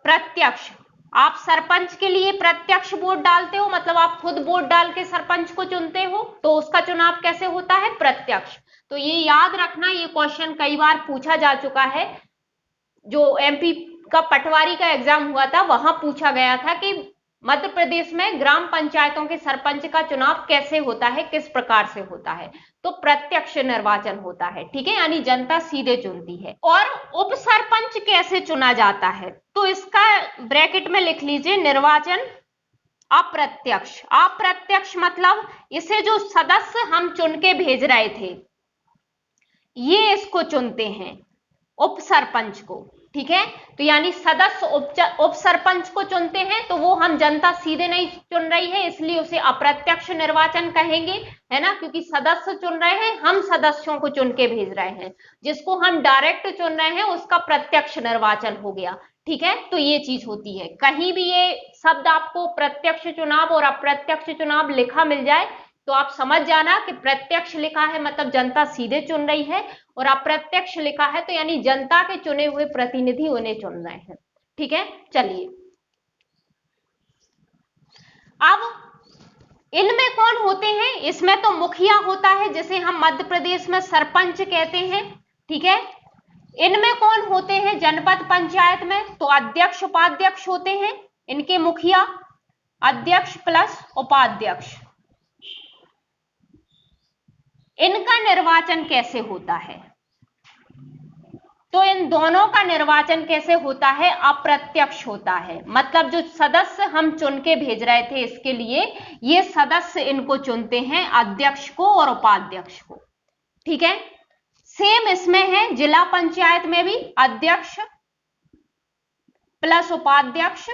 A: प्रत्यक्ष। आप सरपंच के लिए प्रत्यक्ष वोट डालते हो, मतलब आप खुद वोट डाल के सरपंच को चुनते हो, तो उसका चुनाव कैसे होता है? प्रत्यक्ष। तो ये याद रखना, ये क्वेश्चन कई बार पूछा जा चुका है। जो एमपी का पटवारी का एग्जाम हुआ था वहां पूछा गया था कि मध्य प्रदेश में ग्राम पंचायतों के सरपंच का चुनाव कैसे होता है, किस प्रकार से होता है? तो प्रत्यक्ष निर्वाचन होता है। ठीक है, यानी जनता सीधे चुनती है। और उप सरपंच कैसे चुना जाता है? तो इसका ब्रैकेट में लिख लीजिए निर्वाचन अप्रत्यक्ष। अप्रत्यक्ष मतलब इसे जो सदस्य हम चुन के भेज रहे थे ये इसको चुनते हैं, उप सरपंच को। ठीक है, तो यानी सदस्य उप सरपंच को चुनते हैं, तो वो हम जनता सीधे नहीं चुन रही है, इसलिए उसे अप्रत्यक्ष निर्वाचन कहेंगे, है ना। क्योंकि सदस्य चुन रहे हैं, हम सदस्यों को चुन के भेज रहे हैं। जिसको हम डायरेक्ट चुन रहे हैं उसका प्रत्यक्ष निर्वाचन हो गया। ठीक है, तो ये चीज होती है। कहीं भी ये शब्द आपको प्रत्यक्ष चुनाव और अप्रत्यक्ष चुनाव लिखा मिल जाए तो आप समझ जाना कि प्रत्यक्ष लिखा है मतलब जनता सीधे चुन रही है, और अप्रत्यक्ष लिखा है तो यानी जनता के चुने हुए प्रतिनिधि उन्हें चुन रहे हैं। ठीक है, चलिए अब इनमें कौन होते हैं? इसमें तो मुखिया होता है जिसे हम मध्य प्रदेश में सरपंच कहते हैं। ठीक है, इनमें कौन होते हैं? जनपद पंचायत में तो अध्यक्ष उपाध्यक्ष होते हैं, इनके मुखिया अध्यक्ष प्लस उपाध्यक्ष। इनका निर्वाचन कैसे होता है? तो इन दोनों का निर्वाचन कैसे होता है? अप्रत्यक्ष होता है। मतलब जो सदस्य हम चुन के भेज रहे थे इसके लिए, ये सदस्य इनको चुनते हैं, अध्यक्ष को और उपाध्यक्ष को। ठीक है, सेम इसमें है, जिला पंचायत में भी अध्यक्ष प्लस उपाध्यक्ष।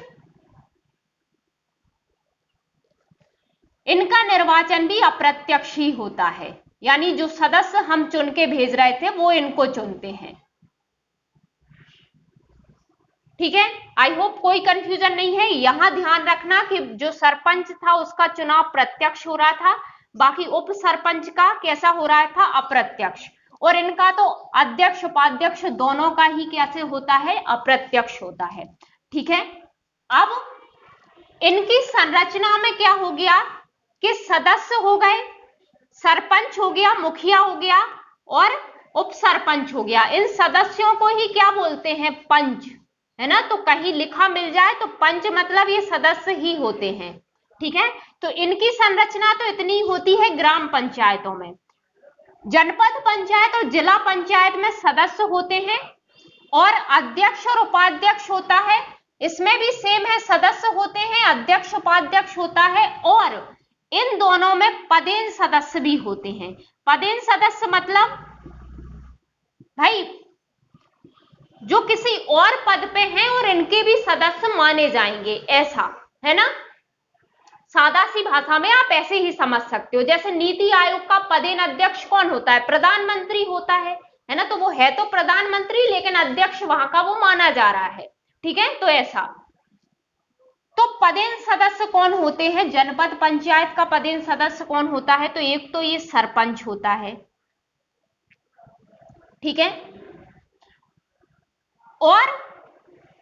A: इनका निर्वाचन भी अप्रत्यक्ष ही होता है, यानी जो सदस्य हम चुन के भेज रहे थे वो इनको चुनते हैं। ठीक है, आई होप कोई कंफ्यूजन नहीं है। यहां ध्यान रखना कि जो सरपंच था उसका चुनाव प्रत्यक्ष हो रहा था, बाकी उप सरपंच का कैसा हो रहा था? अप्रत्यक्ष। और इनका तो अध्यक्ष उपाध्यक्ष दोनों का ही कैसे होता है? अप्रत्यक्ष होता है। ठीक है, अब इनकी संरचना में क्या हो गया कि सदस्य हो गए, सरपंच हो गया, मुखिया हो गया और उप सरपंच हो गया। इन सदस्यों को ही क्या बोलते हैं? पंच, है ना। तो कहीं लिखा मिल जाए तो पंच मतलब ये सदस्य ही होते हैं। ठीक है, तो इनकी संरचना तो इतनी होती है ग्राम पंचायतों में। जनपद पंचायत और जिला पंचायत में सदस्य होते हैं और अध्यक्ष और उपाध्यक्ष होता है। इसमें भी सेम है, सदस्य होते हैं, अध्यक्ष उपाध्यक्ष होता है, और इन दोनों में पदेन सदस्य भी होते हैं। पदेन सदस्य मतलब भाई जो किसी और पद पे हैं और इनके भी सदस्य माने जाएंगे, ऐसा, है ना। सादा सी भाषा में आप ऐसे ही समझ सकते हो। जैसे नीति आयोग का पदेन अध्यक्ष कौन होता है? प्रधानमंत्री होता है है ना, तो वो है तो प्रधानमंत्री लेकिन अध्यक्ष वहां का वो माना जा रहा है। ठीक है, तो ऐसा। तो पदेन सदस्य कौन होते हैं? जनपद पंचायत का पदेन सदस्य कौन होता है? तो एक तो ये सरपंच होता है, ठीक है, और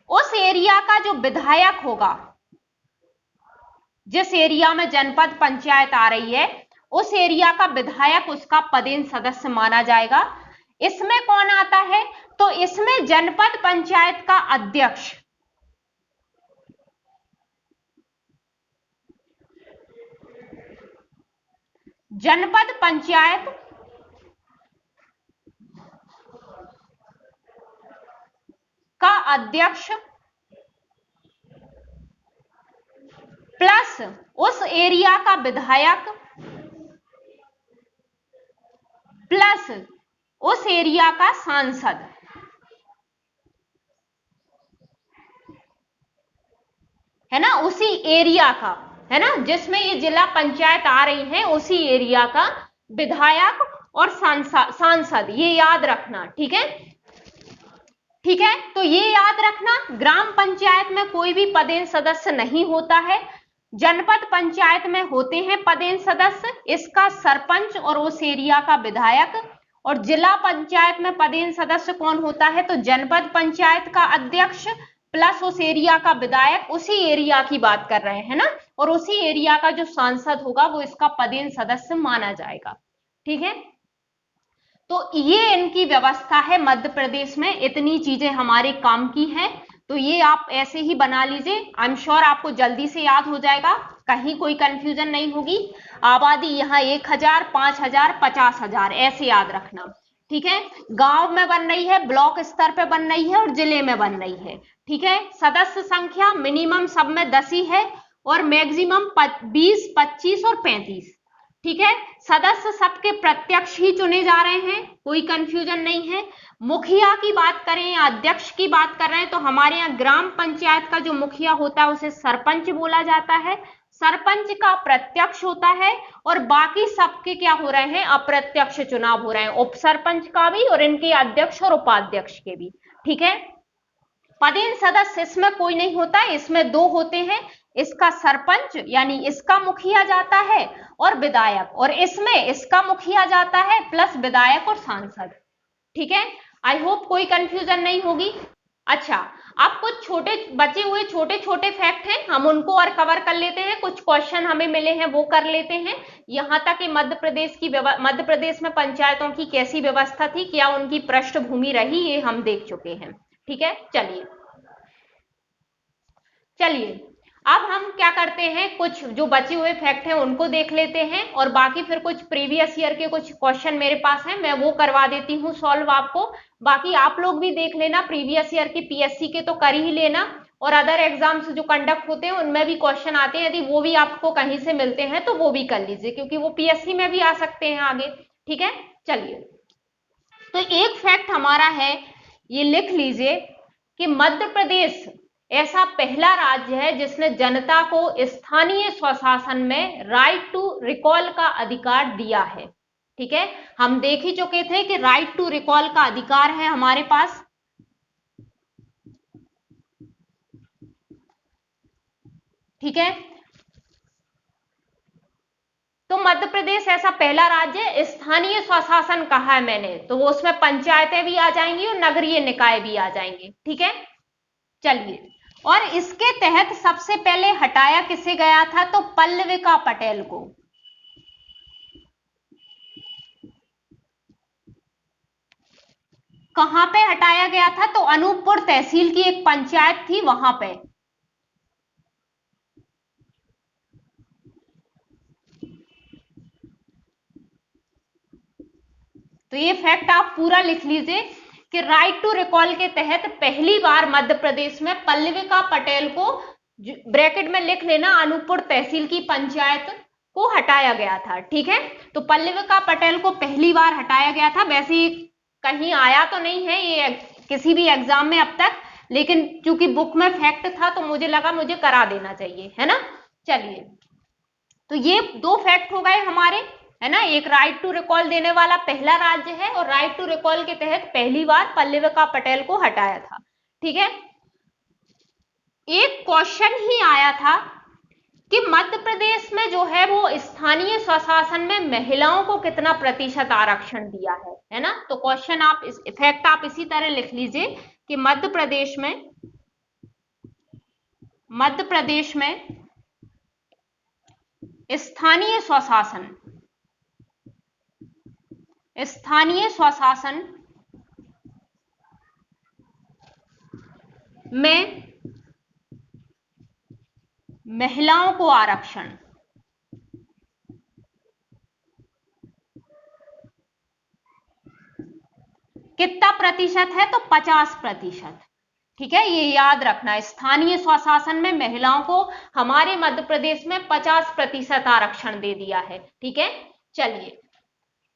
A: उस एरिया का जो विधायक होगा, जिस एरिया में जनपद पंचायत आ रही है उस एरिया का विधायक उसका पदेन सदस्य माना जाएगा। इसमें कौन आता है? तो इसमें जनपद पंचायत का अध्यक्ष, जनपद पंचायत का अध्यक्ष प्लस उस एरिया का विधायक प्लस उस एरिया का सांसद, है ना, उसी एरिया का, है ना, जिसमें ये जिला पंचायत आ रही है उसी एरिया का विधायक और सांसद, ये याद रखना। ठीक है, ठीक है, तो ये याद रखना, ग्राम पंचायत में कोई भी पदेन सदस्य नहीं होता है, जनपद पंचायत में होते हैं पदेन सदस्य, इसका सरपंच और उस एरिया का विधायक। और जिला पंचायत में पदेन सदस्य कौन होता है? तो जनपद पंचायत का अध्यक्ष प्लस उस एरिया का विधायक, उसी एरिया की बात कर रहे हैं ना, और उसी एरिया का जो सांसद होगा वो इसका पदेन सदस्य माना जाएगा। ठीक है, तो ये इनकी व्यवस्था है मध्य प्रदेश में, इतनी चीजें हमारे काम की हैं, तो ये आप ऐसे ही बना लीजिए, आई एम श्योर आपको जल्दी से याद हो जाएगा, कहीं कोई कंफ्यूजन नहीं होगी। आबादी यहाँ 1000, 5000, 50,000 ऐसे याद रखना। ठीक है, गांव में बन रही है, ब्लॉक स्तर पे बन रही है और जिले में बन रही है। ठीक है, सदस्य संख्या मिनिमम सब में 10 ही है और मैक्सिमम 20, 25 और 35। ठीक है, सदस्य सबके प्रत्यक्ष ही चुने जा रहे हैं, कोई कंफ्यूजन नहीं है। मुखिया की बात करें या अध्यक्ष की बात कर रहे हैं तो हमारे यहाँ ग्राम पंचायत का जो मुखिया होता है उसे सरपंच बोला जाता है, सरपंच का प्रत्यक्ष होता है और बाकी सबके क्या हो रहे हैं? अप्रत्यक्ष चुनाव हो रहे हैं, उप सरपंच का भी और इनके अध्यक्ष और उपाध्यक्ष के भी। ठीक है, पदेन सदस्य इसमें कोई नहीं होता है, इसमें 2 होते हैं, इसका सरपंच यानी इसका मुखिया जाता है और विधायक, और इसमें इसका मुखिया जाता है प्लस विधायक और सांसद। ठीक है, आई होप कोई कंफ्यूजन नहीं होगी। अच्छा, अब कुछ छोटे बचे हुए छोटे छोटे फैक्ट हैं, हम उनको और कवर कर लेते हैं, कुछ क्वेश्चन हमें मिले हैं वो कर लेते हैं। यहां तक कि मध्य प्रदेश में पंचायतों की कैसी व्यवस्था थी, क्या उनकी पृष्ठभूमि रही, ये हम देख चुके हैं। ठीक है, चलिए अब हम क्या करते हैं, कुछ जो बचे हुए फैक्ट हैं उनको देख लेते हैं और बाकी फिर कुछ प्रीवियस ईयर के कुछ क्वेश्चन मेरे पास हैं, मैं वो करवा देती हूँ सॉल्व आपको। बाकी आप लोग भी देख लेना, प्रीवियस ईयर के पीएससी के तो कर ही लेना, और अदर एग्जाम्स जो कंडक्ट होते हैं उनमें भी क्वेश्चन आते हैं, यदि वो भी आपको कहीं से मिलते हैं तो वो भी कर लीजिए, क्योंकि वो पीएससी में भी आ सकते हैं आगे। ठीक है, चलिए, तो एक फैक्ट हमारा है, ये लिख लीजिए कि मध्य प्रदेश ऐसा पहला राज्य है जिसने जनता को स्थानीय स्वशासन में राइट टू रिकॉल का अधिकार दिया है। ठीक है, हम देख ही चुके थे कि राइट टू रिकॉल का अधिकार है हमारे पास। ठीक है, तो मध्य प्रदेश ऐसा पहला राज्य है, स्थानीय स्वशासन कहा है मैंने, तो वो उसमें पंचायतें भी आ जाएंगी और नगरीय निकाय भी आ जाएंगे। ठीक है, चलिए, और इसके तहत सबसे पहले हटाया किसे गया था? तो पल्लविका पटेल को। कहां पे हटाया गया था? तो अनूपपुर तहसील की एक पंचायत थी वहां पे। तो ये फैक्ट आप पूरा लिख लीजिए कि राइट टू रिकॉल के तहत पहली बार मध्य प्रदेश में पल्लविका पटेल को, ब्रैकेट में लिख लेना, अनूपपुर तहसील की पंचायत को हटाया गया था। ठीक है, तो पल्लविका पटेल को पहली बार हटाया गया था, वैसे ही कहीं आया तो नहीं है ये किसी भी एग्जाम में अब तक, लेकिन चूंकि बुक में फैक्ट था तो मुझे लगा मुझे करा देना चाहिए, है ना। चलिए, तो ये 2 फैक्ट हो गए हमारे। है ना, एक राइट टू रिकॉल देने वाला पहला राज्य है और राइट टू रिकॉल के तहत पहली बार पल्लविका पटेल को हटाया था। ठीक है, एक क्वेश्चन ही आया था कि मध्य प्रदेश में जो है वो स्थानीय स्वशासन में महिलाओं को कितना प्रतिशत आरक्षण दिया है ना। तो क्वेश्चन आप इस इफेक्ट आप इसी तरह लिख लीजिए कि मध्य प्रदेश में स्थानीय स्वशासन में महिलाओं को आरक्षण कितना प्रतिशत है, तो 50%। ठीक है, ये याद रखना, स्थानीय स्वशासन में महिलाओं को हमारे मध्य प्रदेश में 50% आरक्षण दे दिया है। ठीक है, चलिए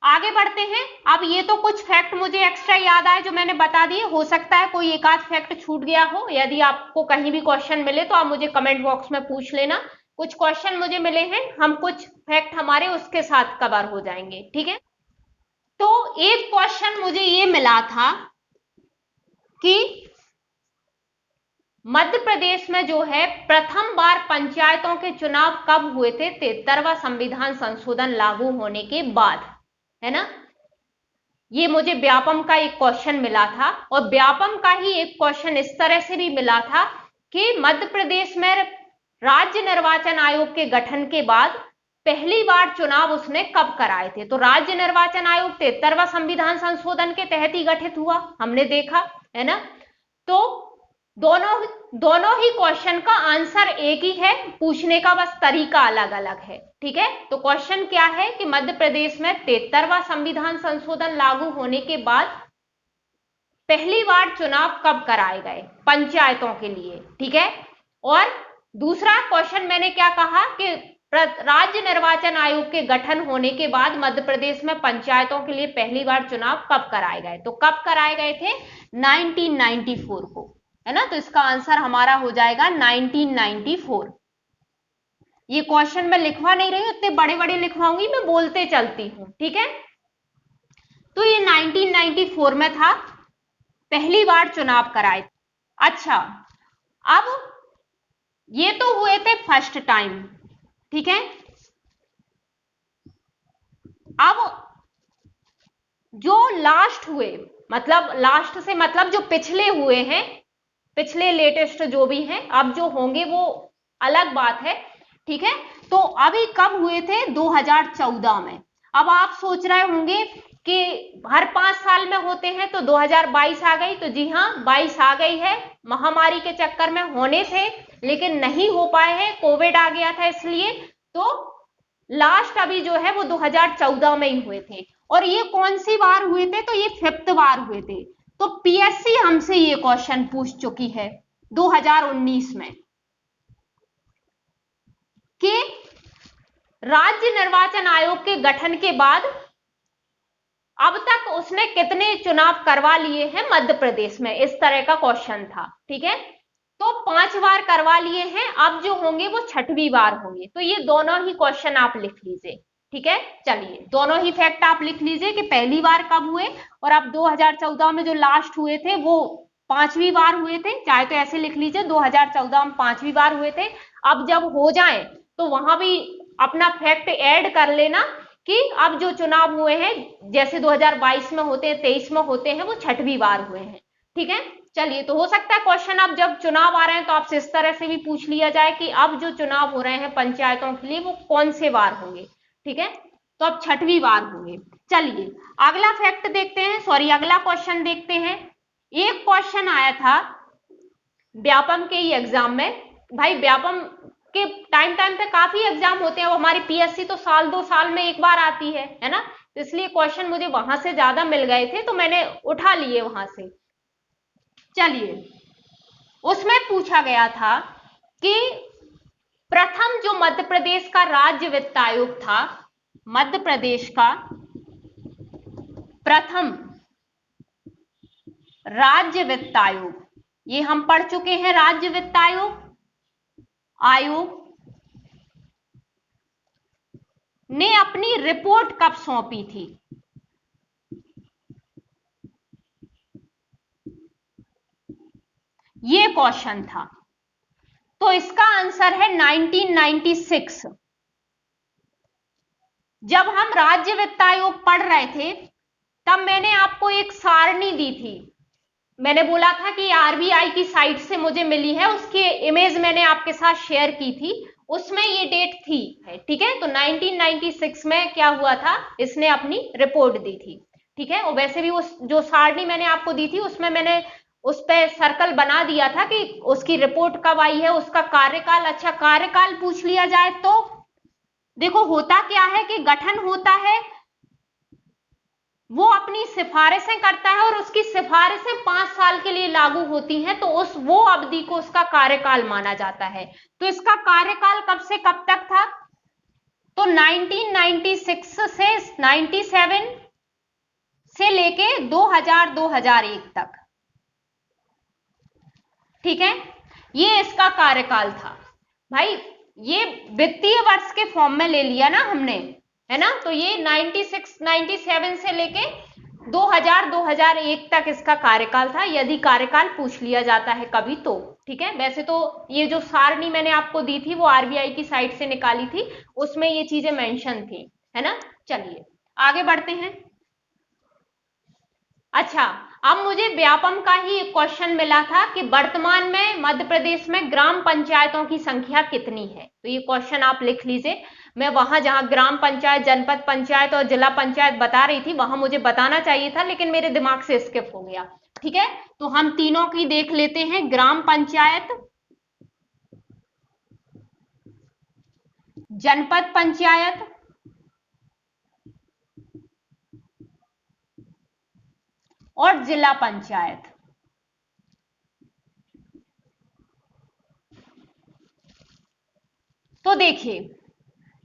A: आगे बढ़ते हैं। अब ये तो कुछ फैक्ट मुझे एक्स्ट्रा याद आए जो मैंने बता दिए, हो सकता है कोई एक आध फैक्ट छूट गया हो। यदि आपको कहीं भी क्वेश्चन मिले तो आप मुझे कमेंट बॉक्स में पूछ लेना। कुछ क्वेश्चन मुझे मिले हैं, हम कुछ फैक्ट हमारे उसके साथ कवर हो जाएंगे। ठीक है, तो एक क्वेश्चन मुझे ये मिला था कि मध्य प्रदेश में जो है प्रथम बार पंचायतों के चुनाव कब हुए थे 73वां संविधान संशोधन लागू होने के बाद, है ना। ये मुझे व्यापम का एक क्वेश्चन मिला था और व्यापम का ही एक क्वेश्चन इस तरह से भी मिला था कि मध्य प्रदेश में राज्य निर्वाचन आयोग के गठन के बाद पहली बार चुनाव उसने कब कराए थे। तो राज्य निर्वाचन आयोग 73वां संविधान संशोधन के तहत ही गठित हुआ, हमने देखा, है ना। तो दोनों ही क्वेश्चन का आंसर एक ही है, पूछने का बस तरीका अलग अलग है। ठीक है, तो क्वेश्चन क्या है कि मध्य प्रदेश में 73वां संविधान संशोधन लागू होने के बाद पहली बार चुनाव कब कराए गए पंचायतों के लिए। ठीक है, और दूसरा क्वेश्चन मैंने क्या कहा कि राज्य निर्वाचन आयोग के गठन होने के बाद मध्य प्रदेश में पंचायतों के लिए पहली बार चुनाव कब कराए गए। तो कब कराए गए थे, 1994 को, है ना। तो इसका आंसर हमारा हो जाएगा 1994। ये क्वेश्चन मैं लिखवा नहीं रही हूं, इतने बड़े बड़े लिखवाऊंगी, मैं बोलते चलती हूं। ठीक है, तो ये 1994 में था, पहली बार चुनाव कराए। अच्छा, अब ये तो हुए थे फर्स्ट टाइम। ठीक है, अब जो लास्ट हुए, मतलब लास्ट से मतलब जो पिछले हुए हैं, पिछले लेटेस्ट जो भी हैं, अब जो होंगे वो अलग बात है। ठीक है, तो अभी कब हुए थे, 2014 में। अब आप सोच रहे होंगे कि हर 5 साल में होते हैं, तो 2022 आ गई। तो जी हाँ, 22 आ गई है, महामारी के चक्कर में होने थे लेकिन नहीं हो पाए हैं, कोविड आ गया था इसलिए। तो लास्ट अभी जो है वो 2014 में ही हुए थे। और ये कौन सी बार हुए थे, तो ये 5th बार हुए थे। तो पीएससी हमसे ये क्वेश्चन पूछ चुकी है 2019 में कि राज्य निर्वाचन आयोग के गठन के बाद अब तक उसने कितने चुनाव करवा लिए हैं मध्य प्रदेश में, इस तरह का क्वेश्चन था। ठीक है, तो 5 बार करवा लिए हैं, अब जो होंगे वो 6वीं बार होंगे। तो ये दोनों ही क्वेश्चन आप लिख लीजिए। ठीक है, चलिए दोनों ही फैक्ट आप लिख लीजिए कि पहली बार कब हुए, और अब 2014 में जो लास्ट हुए थे वो 5वीं बार हुए थे। चाहे तो ऐसे लिख लीजिए 2014 में 5वीं बार हुए थे। अब जब हो जाए तो वहां भी अपना फैक्ट ऐड कर लेना कि अब जो चुनाव हुए हैं, जैसे 2022 में होते हैं, 23 में होते हैं, वो 6वीं बार हुए हैं। ठीक है, चलिए, तो हो सकता है क्वेश्चन अब जब चुनाव आ रहे हैं तो आपसे इस तरह से भी पूछ लिया जाए कि अब जो चुनाव हो रहे हैं पंचायतों के लिए वो कौन से बार होंगे। ठीक है, तो अब 6वीं बार होंगे। चलिए अगला फैक्ट देखते हैं, सॉरी अगला क्वेश्चन देखते हैं। एक क्वेश्चन आया था व्यापम के ही एग्जाम में। भाई व्यापम के टाइम टाइम पे काफी एग्जाम होते हैं, वो हमारी पीएससी तो साल 2 साल में एक बार आती है ना। तो इसलिए क्वेश्चन मुझे वहां से ज्यादा मिल गए थे तो मैंने उठा लिए वहां से। चलिए, उसमें पूछा गया था कि प्रथम जो मध्य प्रदेश का राज्य वित्त आयोग था, मध्य प्रदेश का प्रथम राज्य वित्त आयोग, ये हम पढ़ चुके हैं, राज्य वित्त आयोग ने अपनी रिपोर्ट कब सौंपी थी? ये क्वेश्चन था। तो इसका आंसर है 1996। जब हम राज्य वित्त आयोग पढ़ रहे थे तब मैंने आपको एक सारणी दी थी। मैंने बोला था कि आरबीआई की साइट से मुझे मिली है, उसकी इमेज मैंने आपके साथ शेयर की थी, उसमें ये डेट थी है, ठीक है। तो 1996 में क्या हुआ था, इसने अपनी रिपोर्ट दी थी, ठीक है। और वैसे भी उस जो सारणी मैंने आपको दी थी उसमें मैंने उस पर सर्कल बना दिया था कि उसकी रिपोर्ट कब आई है, उसका कार्यकाल। अच्छा, कार्यकाल पूछ लिया जाए तो देखो होता क्या है कि गठन होता है, वो अपनी सिफारिशें करता है और उसकी सिफारिशें 5 साल के लिए लागू होती हैं, तो वो अवधि को उसका कार्यकाल माना जाता है। तो इसका कार्यकाल कब से कब तक था? तो 1996 से 97 से लेके 2001 तक, ठीक है। ये इसका कार्यकाल था भाई। ये वित्तीय वर्ष के फॉर्म में ले लिया ना हमने, है ना। तो ये 96 97 से लेके 2001 तक इसका कार्यकाल था, यदि कार्यकाल पूछ लिया जाता है कभी तो, ठीक है। वैसे तो ये जो सारणी मैंने आपको दी थी वो आरबीआई की साइट से निकाली थी, उसमें ये चीजें मेंशन थी, है ना। चलिए आगे बढ़ते हैं। अच्छा, अब मुझे व्यापम का ही एक क्वेश्चन मिला था कि वर्तमान में मध्य प्रदेश में ग्राम पंचायतों की संख्या कितनी है। तो ये क्वेश्चन आप लिख लीजिए। मैं वहां जहां ग्राम पंचायत, जनपद पंचायत और जिला पंचायत बता रही थी वहां मुझे बताना चाहिए था, लेकिन मेरे दिमाग से स्किप हो गया, ठीक है। तो हम तीनों की देख लेते हैं, ग्राम पंचायत, जनपद पंचायत और जिला पंचायत। तो देखिए,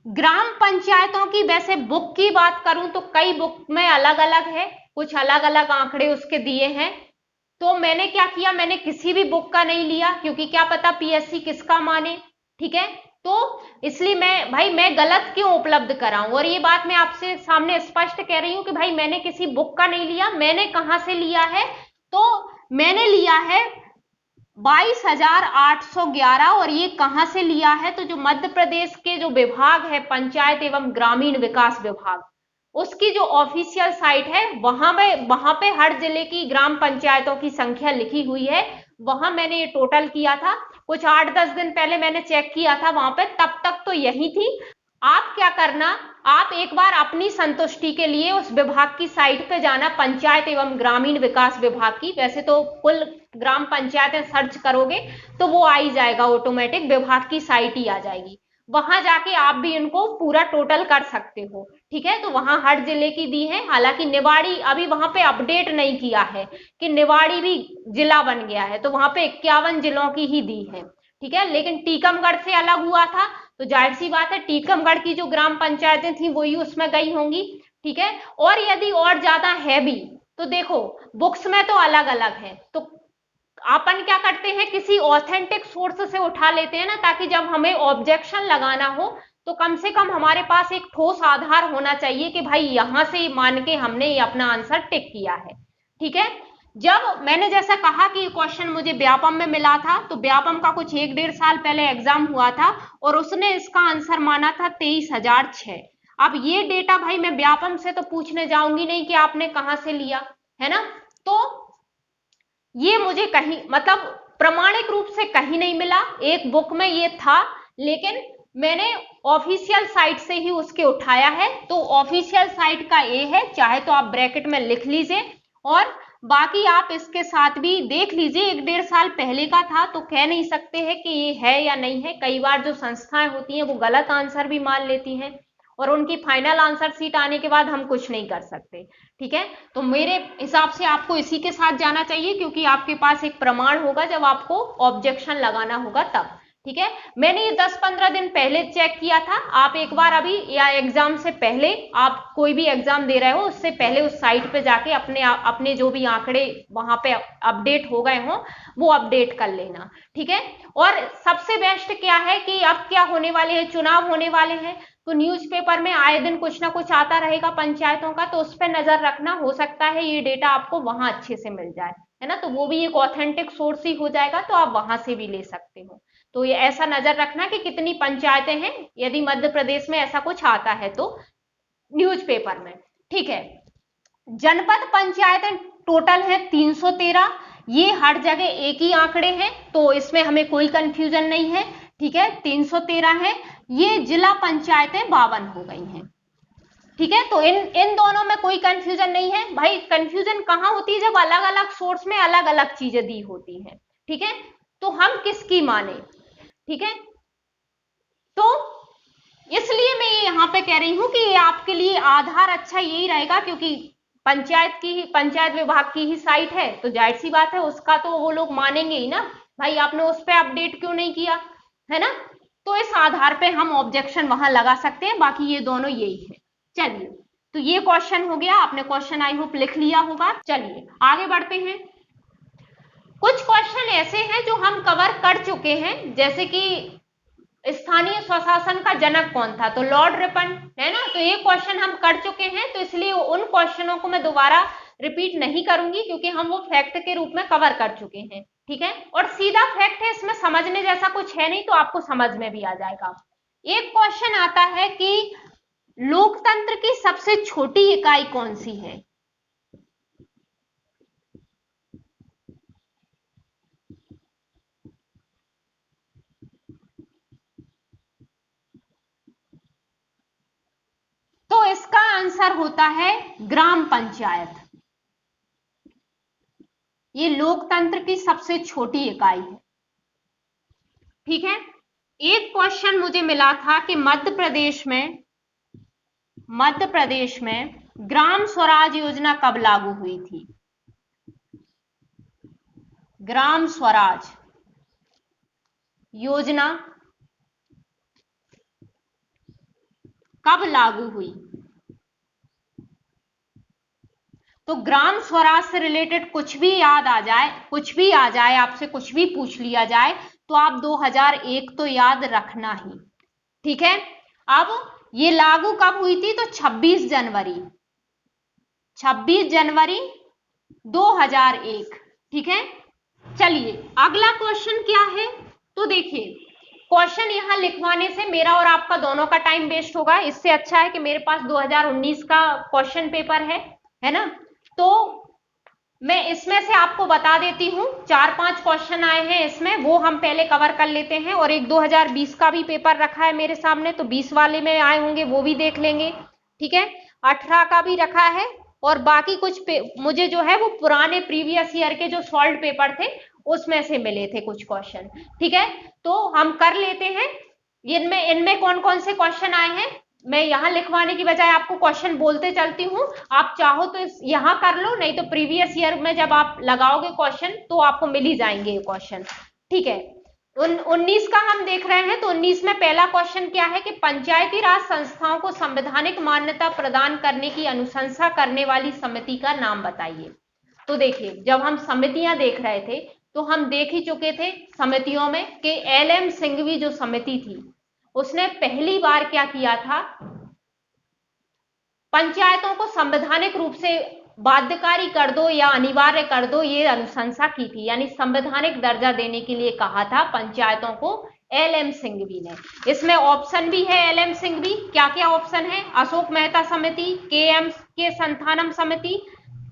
A: ग्राम पंचायतों की वैसे बुक की बात करूं तो कई बुक में अलग अलग है, कुछ अलग अलग आंकड़े उसके दिए हैं। तो मैंने क्या किया, मैंने किसी भी बुक का नहीं लिया, क्योंकि क्या पता पीएससी किसका माने, ठीक है। तो इसलिए मैं गलत क्यों उपलब्ध कराऊं, और ये बात मैं आपसे सामने स्पष्ट कह रही हूं कि भाई मैंने किसी बुक का नहीं लिया। मैंने कहां से लिया है, तो मैंने लिया है 22,811। और ये कहां से लिया है, तो जो मध्य प्रदेश के जो विभाग है, पंचायत एवं ग्रामीण विकास विभाग, उसकी जो ऑफिशियल साइट है वहां पे हर जिले की ग्राम पंचायतों की संख्या लिखी हुई है। वहां मैंने ये टोटल किया था, कुछ 8-10 दिन पहले मैंने चेक किया था वहां पे, तब तक तो यही थी। आप क्या करना, आप एक बार अपनी संतुष्टि के लिए उस विभाग की साइट पे जाना, पंचायत एवं ग्रामीण विकास विभाग की। वैसे तो कुल ग्राम पंचायतें सर्च करोगे तो वो आ ही जाएगा, ऑटोमेटिक विभाग की साइट ही आ जाएगी। वहां जाके आप भी इनको पूरा टोटल कर सकते हो, ठीक है। तो वहां हर जिले की दी है, हालांकि निवाड़ी अभी वहां पे अपडेट नहीं किया है कि निवाड़ी भी जिला बन गया है, तो वहां पे 51 जिलों की ही दी है, ठीक है। लेकिन टीकमगढ़ से अलग हुआ था, तो जाहिर सी बात है टीकमगढ़ की जो ग्राम पंचायतें थी वही उसमें गई होंगी, ठीक है। और यदि और ज्यादा है भी तो देखो बुक्स में तो अलग अलग है, तो अपन क्या करते हैं, किसी ऑथेंटिक सोर्स से उठा लेते हैं ना, ताकि जब हमें ऑब्जेक्शन लगाना हो तो कम से कम हमारे पास एक ठोस आधार होना चाहिए कि भाई यहां से मान के हमने ये अपना आंसर टिक किया है, ठीक है। जब मैंने जैसा कहा कि क्वेश्चन मुझे व्यापम में मिला था, तो व्यापम का कुछ 1-1.5 साल पहले एग्जाम हुआ था और उसने इसका आंसर माना था 23,006। अब ये डेटा भाई मैं व्यापम से तो पूछने जाऊंगी नहीं कि आपने कहां से लिया, है ना। तो ये मुझे कहीं मतलब प्रमाणिक रूप से कहीं नहीं मिला, एक बुक में ये था, लेकिन मैंने ऑफिशियल साइट से ही उसके उठाया है। तो ऑफिशियल साइट का ए है, चाहे तो आप ब्रैकेट में लिख लीजिए, और बाकी आप इसके साथ भी देख लीजिए। 1-1.5 साल पहले का था तो कह नहीं सकते हैं कि ये है या नहीं है। कई बार जो संस्थाएं होती हैं वो गलत आंसर भी मान लेती हैं, और उनकी फाइनल आंसर सीट आने के बाद हम कुछ नहीं कर सकते, ठीक है। तो मेरे हिसाब से आपको इसी के साथ जाना चाहिए, क्योंकि आपके पास एक प्रमाण होगा जब आपको ऑब्जेक्शन लगाना होगा तब, ठीक है। मैंने ये 10-15 दिन पहले चेक किया था, आप एक बार अभी या एग्जाम से पहले, आप कोई भी एग्जाम दे रहे हो उससे पहले उस साइट पे जाके अपने जो भी आंकड़े वहां पे अपडेट हो गए हो वो अपडेट कर लेना, ठीक है। और सबसे बेस्ट क्या है कि अब क्या होने वाले हैं, चुनाव होने वाले हैं, तो न्यूज़पेपर में आए दिन कुछ ना कुछ आता रहेगा पंचायतों का, तो उस पर नजर रखना, हो सकता है ये डेटा आपको वहां अच्छे से मिल जाए, है ना। तो वो भी एक ऑथेंटिक सोर्स ही हो जाएगा, तो आप वहां से भी ले सकते हो। तो ये ऐसा नजर रखना कि कितनी पंचायतें हैं, यदि मध्य प्रदेश में ऐसा कुछ आता है तो न्यूज़पेपर में, ठीक है। जनपद पंचायतें टोटल है 313, ये हर जगह एक ही आंकड़े हैं, तो इसमें हमें कोई कंफ्यूजन नहीं है, ठीक है। 313 है। ये जिला पंचायतें 52 हो गई हैं, ठीक है। तो इन दोनों में कोई कंफ्यूजन नहीं है भाई। कंफ्यूजन कहां होती है, जब अलग अलग सोर्स में अलग अलग चीजें दी होती हैं, ठीक है। तो हम किसकी माने, ठीक है। तो इसलिए मैं यहाँ पे कह रही हूं कि ये आपके लिए आधार अच्छा यही रहेगा, क्योंकि पंचायत विभाग की ही साइट है, तो जाहिर सी बात है उसका तो वो लोग मानेंगे ही ना, भाई आपने उस पर अपडेट क्यों नहीं किया, है ना। तो इस आधार पे हम ऑब्जेक्शन वहां लगा सकते हैं, बाकी ये दोनों यही है। चलिए, तो ये क्वेश्चन हो गया, आपने क्वेश्चन आई होप लिख लिया होगा। चलिए आगे बढ़ते हैं। कुछ क्वेश्चन ऐसे हैं जो हम कवर कर चुके हैं, जैसे कि स्थानीय स्वशासन का जनक कौन था, तो लॉर्ड रिपन, है ना। तो ये क्वेश्चन हम कर चुके हैं, तो इसलिए उन क्वेश्चनों को मैं दोबारा रिपीट नहीं करूंगी, क्योंकि हम वो फैक्ट के रूप में कवर कर चुके हैं, ठीक है। और सीधा फैक्ट है, इसमें समझने जैसा कुछ है नहीं, तो आपको समझ में भी आ जाएगा। एक क्वेश्चन आता है कि लोकतंत्र की सबसे छोटी इकाई कौन सी है। तो इसका आंसर होता है ग्राम पंचायत। ये लोकतंत्र की सबसे छोटी इकाई है, ठीक है। एक क्वेश्चन मुझे मिला था कि मध्य प्रदेश में ग्राम स्वराज योजना कब लागू हुई थी। ग्राम स्वराज योजना कब लागू हुई। तो ग्राम स्वराज से रिलेटेड कुछ भी याद आ जाए, कुछ भी आ जाए, आपसे कुछ भी पूछ लिया जाए, तो आप 2001 तो याद रखना ही, ठीक है। अब ये लागू कब हुई थी, तो 26 जनवरी 2001, ठीक है। चलिए अगला क्वेश्चन क्या है, तो देखिए क्वेश्चन यहां लिखवाने से मेरा और आपका दोनों का टाइम वेस्ट होगा, इससे अच्छा है कि मेरे पास 2019 का क्वेश्चन पेपर है ना। तो मैं इसमें से आपको बता देती हूं, 4-5 क्वेश्चन आए हैं इसमें, वो हम पहले कवर कर लेते हैं, और एक 2020 का भी पेपर रखा है मेरे सामने, तो 20 वाले में आए होंगे वो भी देख लेंगे, ठीक है। 18 का भी रखा है, और बाकी कुछ मुझे जो है वो पुराने प्रीवियस ईयर के जो सॉल्व पेपर थे उसमें से मिले थे कुछ क्वेश्चन, ठीक है। तो हम कर लेते हैं। इनमें कौन कौन से क्वेश्चन आए हैं, मैं यहां लिखवाने की बजाय आपको क्वेश्चन बोलते चलती हूं, आप चाहो तो यहां कर लो, नहीं तो प्रीवियस ईयर में जब आप लगाओगे क्वेश्चन तो आपको मिल ही जाएंगे ये क्वेश्चन, ठीक है। 19 का हम देख रहे हैं, तो 19 में पहला क्वेश्चन क्या है कि पंचायती राज संस्थाओं को संवैधानिक मान्यता प्रदान करने की अनुशंसा करने वाली समिति का नाम बताइए। तो देखिए जब हम समितियां देख रहे थे, तो हम देख ही चुके थे समितियों में कि LM सिंघवी जो समिति थी, उसने पहली बार क्या किया था, पंचायतों को संवैधानिक रूप से बाध्यकारी कर दो या अनिवार्य कर दो, ये अनुशंसा की थी, यानी संवैधानिक दर्जा देने के लिए कहा था पंचायतों को LM सिंघवी ने। इसमें ऑप्शन भी है LM सिंघवी, क्या क्या ऑप्शन है, अशोक मेहता समिति, के संथानम समिति,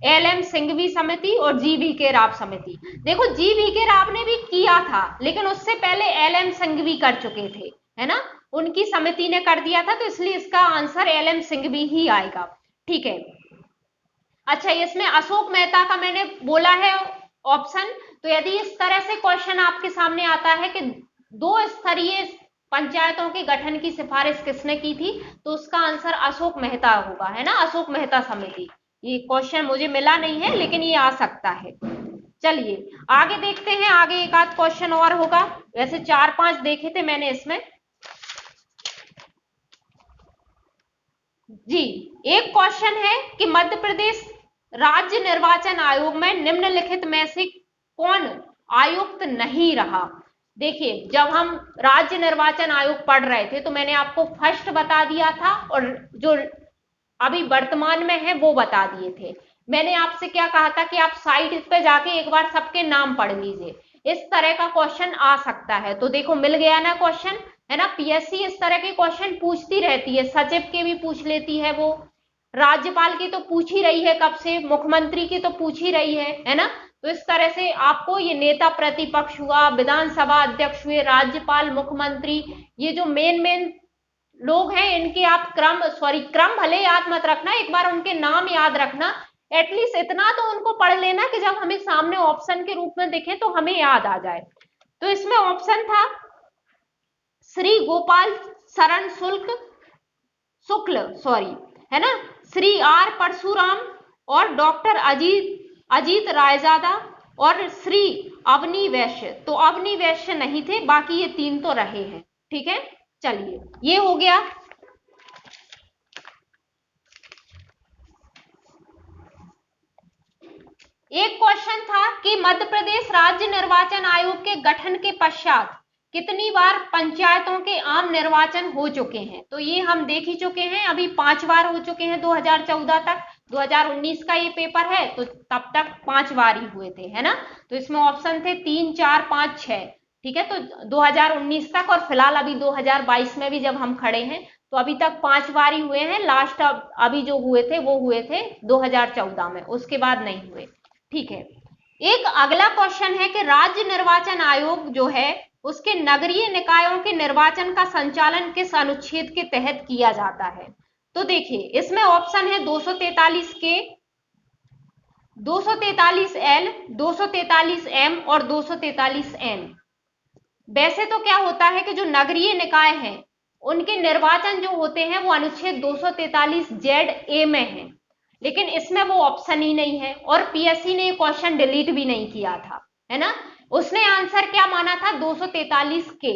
A: LM सिंघवी समिति और GV राव समिति। देखो GV राव ने भी किया था, लेकिन उससे पहले LM सिंघवी कर चुके थे, है ना, उनकी समिति ने कर दिया था, तो इसलिए इसका आंसर LM सिंघवी ही आएगा, ठीक है। अच्छा, इसमें अशोक मेहता का मैंने बोला है ऑप्शन, तो यदि इस तरह से क्वेश्चन आपके सामने आता है कि 2 स्तरीय पंचायतों के गठन की सिफारिश किसने की थी, तो उसका आंसर अशोक मेहता होगा, है ना, अशोक मेहता समिति। ये क्वेश्चन मुझे मिला नहीं है, लेकिन ये आ सकता है। चलिए आगे देखते हैं, आगे एक आध क्वेश्चन और होगा, वैसे 4-5 देखे थे मैंने इसमें जी। एक क्वेश्चन है कि मध्य प्रदेश राज्य निर्वाचन आयोग में निम्नलिखित में से कौन आयुक्त नहीं रहा। देखिए, जब हम राज्य निर्वाचन आयोग पढ़ रहे थे तो मैंने आपको फर्स्ट बता दिया था और जो अभी वर्तमान में है वो बता दिए थे। मैंने आपसे क्या कहा था कि आप साइट पे जाके एक बार सबके नाम पढ़ लीजिए, इस तरह का क्वेश्चन आ सकता है। तो देखो मिल गया ना क्वेश्चन, है ना। पीएससी इस तरह के क्वेश्चन पूछती रहती है, सचिव के भी पूछ लेती है वो, राज्यपाल की तो पूछ ही रही है कब से, मुख्यमंत्री की तो पूछ ही रही है ना। तो इस तरह से आपको ये नेता प्रतिपक्ष हुआ, विधानसभा अध्यक्ष हुए, राज्यपाल, मुख्यमंत्री, ये जो मेन मेन लोग हैं इनके आप क्रम भले याद मत रखना, एक बार उनके नाम याद रखना। एटलीस्ट इतना तो उनको पढ़ लेना कि जब हमें सामने ऑप्शन के रूप में दिखे तो हमें याद आ जाए। तो इसमें ऑप्शन था श्री गोपाल शरण शुक्ल, है ना, श्री आर परशुराम और डॉक्टर अजीत रायजादा और श्री अवनी वैश्य। तो अवनी वैश्य नहीं थे, बाकी ये तीन तो रहे हैं। ठीक है, चलिए ये हो गया। एक क्वेश्चन था कि मध्य प्रदेश राज्य निर्वाचन आयोग के गठन के पश्चात कितनी बार पंचायतों के आम निर्वाचन हो चुके हैं। तो ये हम देख ही चुके हैं, अभी 5 बार हो चुके हैं 2014 तक। 2019 का ये पेपर है तो तब तक 5 बार ही हुए थे, है ना। तो इसमें ऑप्शन थे 3, 4, 5, 6। ठीक है, तो 2019 तक, और फिलहाल अभी 2022 में भी जब हम खड़े हैं तो अभी तक 5 बार ही हुए हैं। लास्ट अभी जो हुए थे वो हुए थे 2014 में, उसके बाद नहीं हुए। ठीक है, एक अगला क्वेश्चन है कि राज्य निर्वाचन आयोग जो है उसके नगरीय निकायों के निर्वाचन का संचालन किस अनुच्छेद के तहत किया जाता है। तो देखिए इसमें ऑप्शन है 243 के, 243 एल, 243 एम और 243 एन। वैसे तो क्या होता है कि जो नगरीय निकाय हैं उनके निर्वाचन जो होते हैं वो अनुच्छेद 243 जेड ए में है, लेकिन इसमें वो ऑप्शन ही नहीं है और पीएससी ने ये क्वेश्चन डिलीट भी नहीं किया था, है ना। उसने आंसर क्या माना था, 243 के।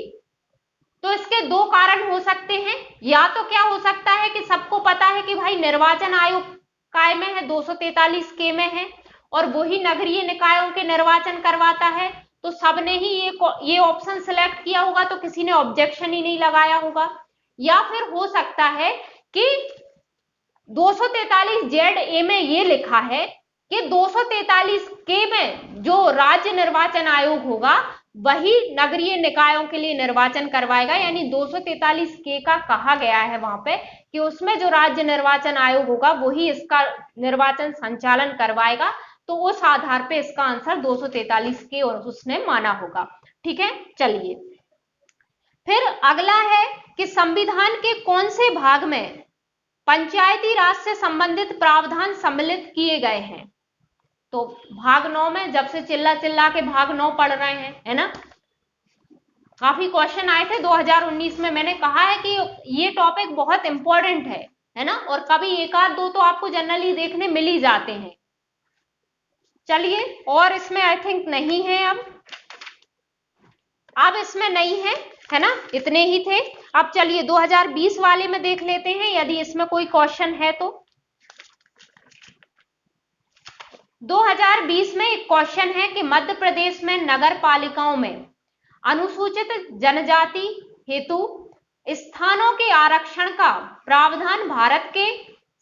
A: तो इसके दो कारण हो सकते हैं, या तो क्या हो सकता है कि सबको पता है कि भाई निर्वाचन आयोग काय में है, 243 के में है, और वही नगरीय निकायों के निर्वाचन करवाता है, तो सबने ही ये ऑप्शन सिलेक्ट किया होगा, तो किसी ने ऑब्जेक्शन ही नहीं लगाया होगा। या फिर हो सकता है कि 243 जेड ए में ये लिखा है कि 243 के में जो राज्य निर्वाचन आयोग होगा वही नगरीय निकायों के लिए निर्वाचन करवाएगा, यानी 243 के का कहा गया है वहां पे कि उसमें जो राज्य निर्वाचन आयोग होगा वही इसका निर्वाचन संचालन करवाएगा। तो उस आधार पे इसका आंसर 243 के और उसने माना होगा। ठीक है, चलिए फिर अगला है कि संविधान के कौन से भाग में पंचायती राज से संबंधित प्रावधान सम्मिलित किए गए हैं। तो भाग 9 में, जब से चिल्ला चिल्ला के भाग 9 पढ़ रहे हैं, है ना, काफी क्वेश्चन आए थे 2019 में। मैंने कहा है कि ये टॉपिक बहुत इंपॉर्टेंट है ना, और कभी एक आध दो तो आपको जनरली देखने मिल ही जाते हैं। चलिए, और इसमें आई थिंक नहीं है, अब इसमें नहीं है ना, इतने ही थे। अब चलिए 2020 वाले में देख लेते हैं यदि इसमें कोई क्वेश्चन है तो। 2020 में एक क्वेश्चन है कि मध्य प्रदेश में नगर पालिकाओं में अनुसूचित जनजाति हेतु स्थानों के आरक्षण का प्रावधान भारत के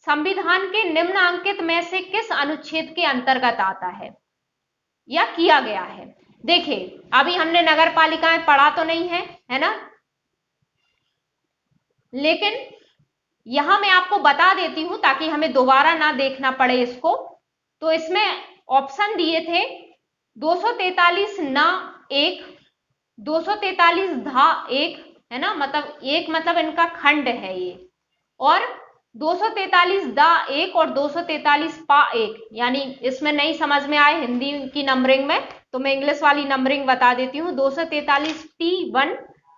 A: संविधान के निम्नांकित में से किस अनुच्छेद के अंतर्गत आता है या किया गया है। देखिए अभी हमने नगर पालिकाएं पढ़ा तो नहीं है ना, लेकिन यहां मैं आपको बता देती हूं ताकि हमें दोबारा ना देखना पड़े इसको। तो इसमें ऑप्शन दिए थे 243 ना 1, 243 धा 1, है ना, मतलब एक मतलब इनका खंड है ये, और 243 दा 1 और 243 पा 1। यानी इसमें नहीं समझ में आए हिंदी की नंबरिंग में तो मैं इंग्लिश वाली नंबरिंग बता देती हूँ। 243 T1,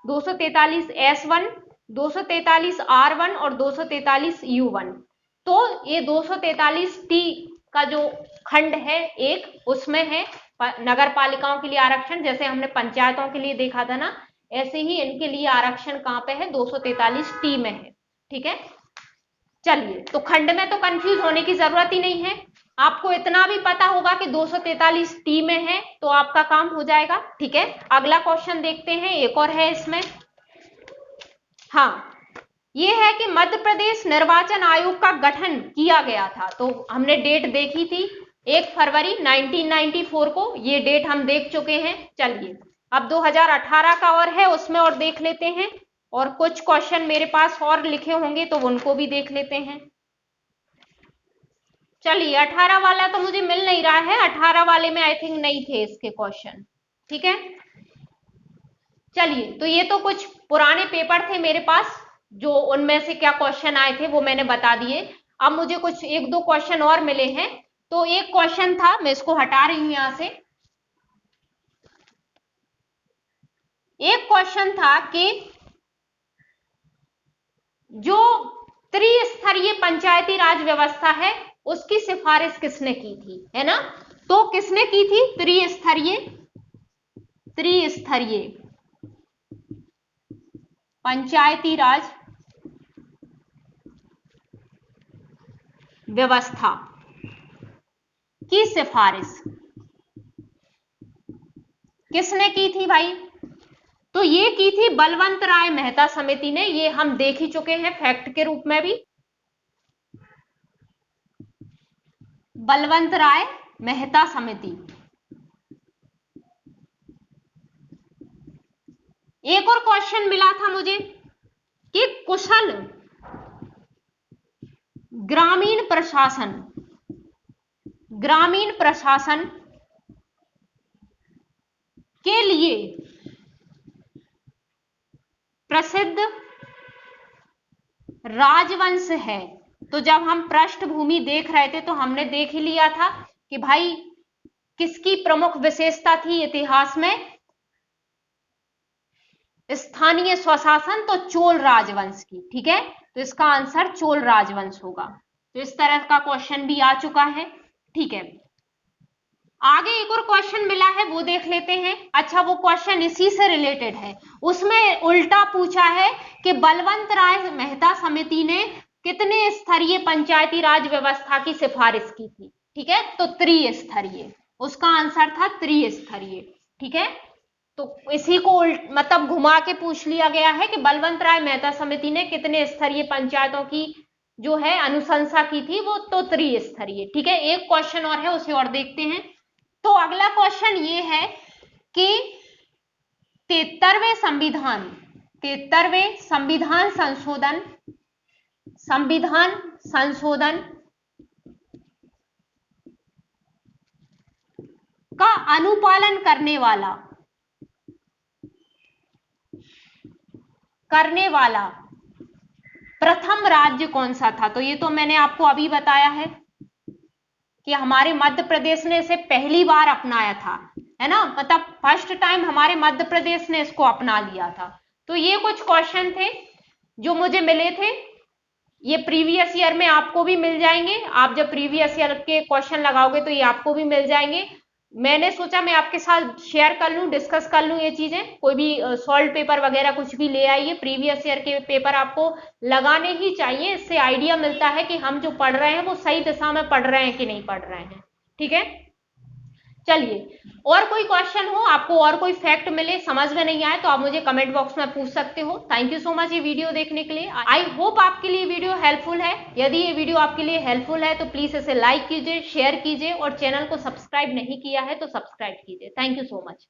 A: 243 S1, 243 R1 और 243 U1। तो ये 243 T का जो खंड है एक, उसमें है नगर पालिकाओं के लिए आरक्षण। जैसे हमने पंचायतों के लिए देखा था ना, ऐसे ही इनके लिए आरक्षण कहां पे है, 243 T में है। ठीक है, चलिए, तो खंड में तो कंफ्यूज होने की जरूरत ही नहीं है, आपको इतना भी पता होगा कि 243 टीमें हैं तो आपका काम हो जाएगा। ठीक है, अगला क्वेश्चन देखते हैं, एक और है इसमें। हाँ, ये है कि मध्य प्रदेश निर्वाचन आयोग का गठन किया गया था, तो हमने डेट देखी थी 1 फरवरी 1994 को, ये डेट हम देख चुके हैं। चलिए, अब 2018 का और है, उसमें और देख लेते हैं, और कुछ क्वेश्चन मेरे पास और लिखे होंगे तो उनको भी देख लेते हैं। चलिए, 18 वाला तो मुझे मिल नहीं रहा है, 18 वाले में आई थिंक नहीं थे इसके क्वेश्चन। ठीक है, चलिए, तो ये तो कुछ पुराने पेपर थे मेरे पास, जो उनमें से क्या क्वेश्चन आए थे वो मैंने बता दिए। अब मुझे कुछ एक दो क्वेश्चन और मिले हैं, तो एक क्वेश्चन था, मैं इसको हटा रही हूं यहां से। एक क्वेश्चन था कि जो त्रिस्तरीय पंचायती राज व्यवस्था है उसकी सिफारिश किसने की थी, है ना? तो किसने की थी? त्रिस्तरीय पंचायती राज व्यवस्था की सिफारिश किसने की थी भाई? तो ये की थी बलवंत राय मेहता समिति ने, ये हम देख ही चुके हैं फैक्ट के रूप में भी। बलवंत राय मेहता समिति। एक और क्वेश्चन मिला था मुझे कि कुशल ग्रामीण प्रशासन के लिए प्रसिद्ध राजवंश है। तो जब हम पृष्ठभूमि देख रहे थे तो हमने देख ही लिया था कि भाई किसकी प्रमुख विशेषता थी इतिहास में, स्थानीय स्वशासन, तो चोल राजवंश की। ठीक है, तो इसका आंसर चोल राजवंश होगा। तो इस तरह का क्वेश्चन भी आ चुका है। ठीक है, आगे एक और क्वेश्चन मिला है, वो देख लेते हैं। अच्छा, वो क्वेश्चन इसी से रिलेटेड है, उसमें उल्टा पूछा है कि बलवंत राय मेहता समिति ने कितने स्तरीय पंचायती राज व्यवस्था की सिफारिश की थी? ठीक है, तो त्रिस्तरीय, उसका आंसर था त्रिस्तरीय। ठीक है, तो इसी को मतलब घुमा के पूछ लिया गया है कि बलवंत राय मेहता समिति ने कितने स्तरीय पंचायतों की जो है अनुशंसा की थी, वो तो त्रिस्तरीय। ठीक है, एक क्वेश्चन और है, उसे और देखते हैं। तो अगला क्वेश्चन ये है कि 73वें संविधान संशोधन का अनुपालन करने वाला प्रथम राज्य कौन सा था? तो ये तो मैंने आपको अभी बताया है कि हमारे मध्य प्रदेश ने इसे पहली बार अपनाया था, है ना? मतलब फर्स्ट टाइम हमारे मध्य प्रदेश ने इसको अपना लिया था। तो ये कुछ क्वेश्चन थे जो मुझे मिले थे, ये प्रीवियस ईयर में आपको भी मिल जाएंगे। आप जब प्रीवियस ईयर के क्वेश्चन लगाओगे तो ये आपको भी मिल जाएंगे। मैंने सोचा मैं आपके साथ शेयर कर लूं, डिस्कस कर लूं ये चीजें। कोई भी सॉल्व पेपर वगैरह कुछ भी ले आइए, प्रीवियस ईयर के पेपर आपको लगाने ही चाहिए। इससे आइडिया मिलता है कि हम जो पढ़ रहे हैं वो सही दिशा में पढ़ रहे हैं कि नहीं पढ़ रहे हैं। ठीक है, चलिए, और कोई क्वेश्चन हो, आपको और कोई फैक्ट मिले, समझ में नहीं आए, तो आप मुझे कमेंट बॉक्स में पूछ सकते हो। थैंक यू सो मच ये वीडियो देखने के लिए। आई होप आपके लिए वीडियो हेल्पफुल है। यदि ये वीडियो आपके लिए हेल्पफुल है तो प्लीज इसे लाइक कीजिए, शेयर कीजिए, और चैनल को सब्सक्राइब नहीं किया है तो सब्सक्राइब कीजिए। Thank you so much.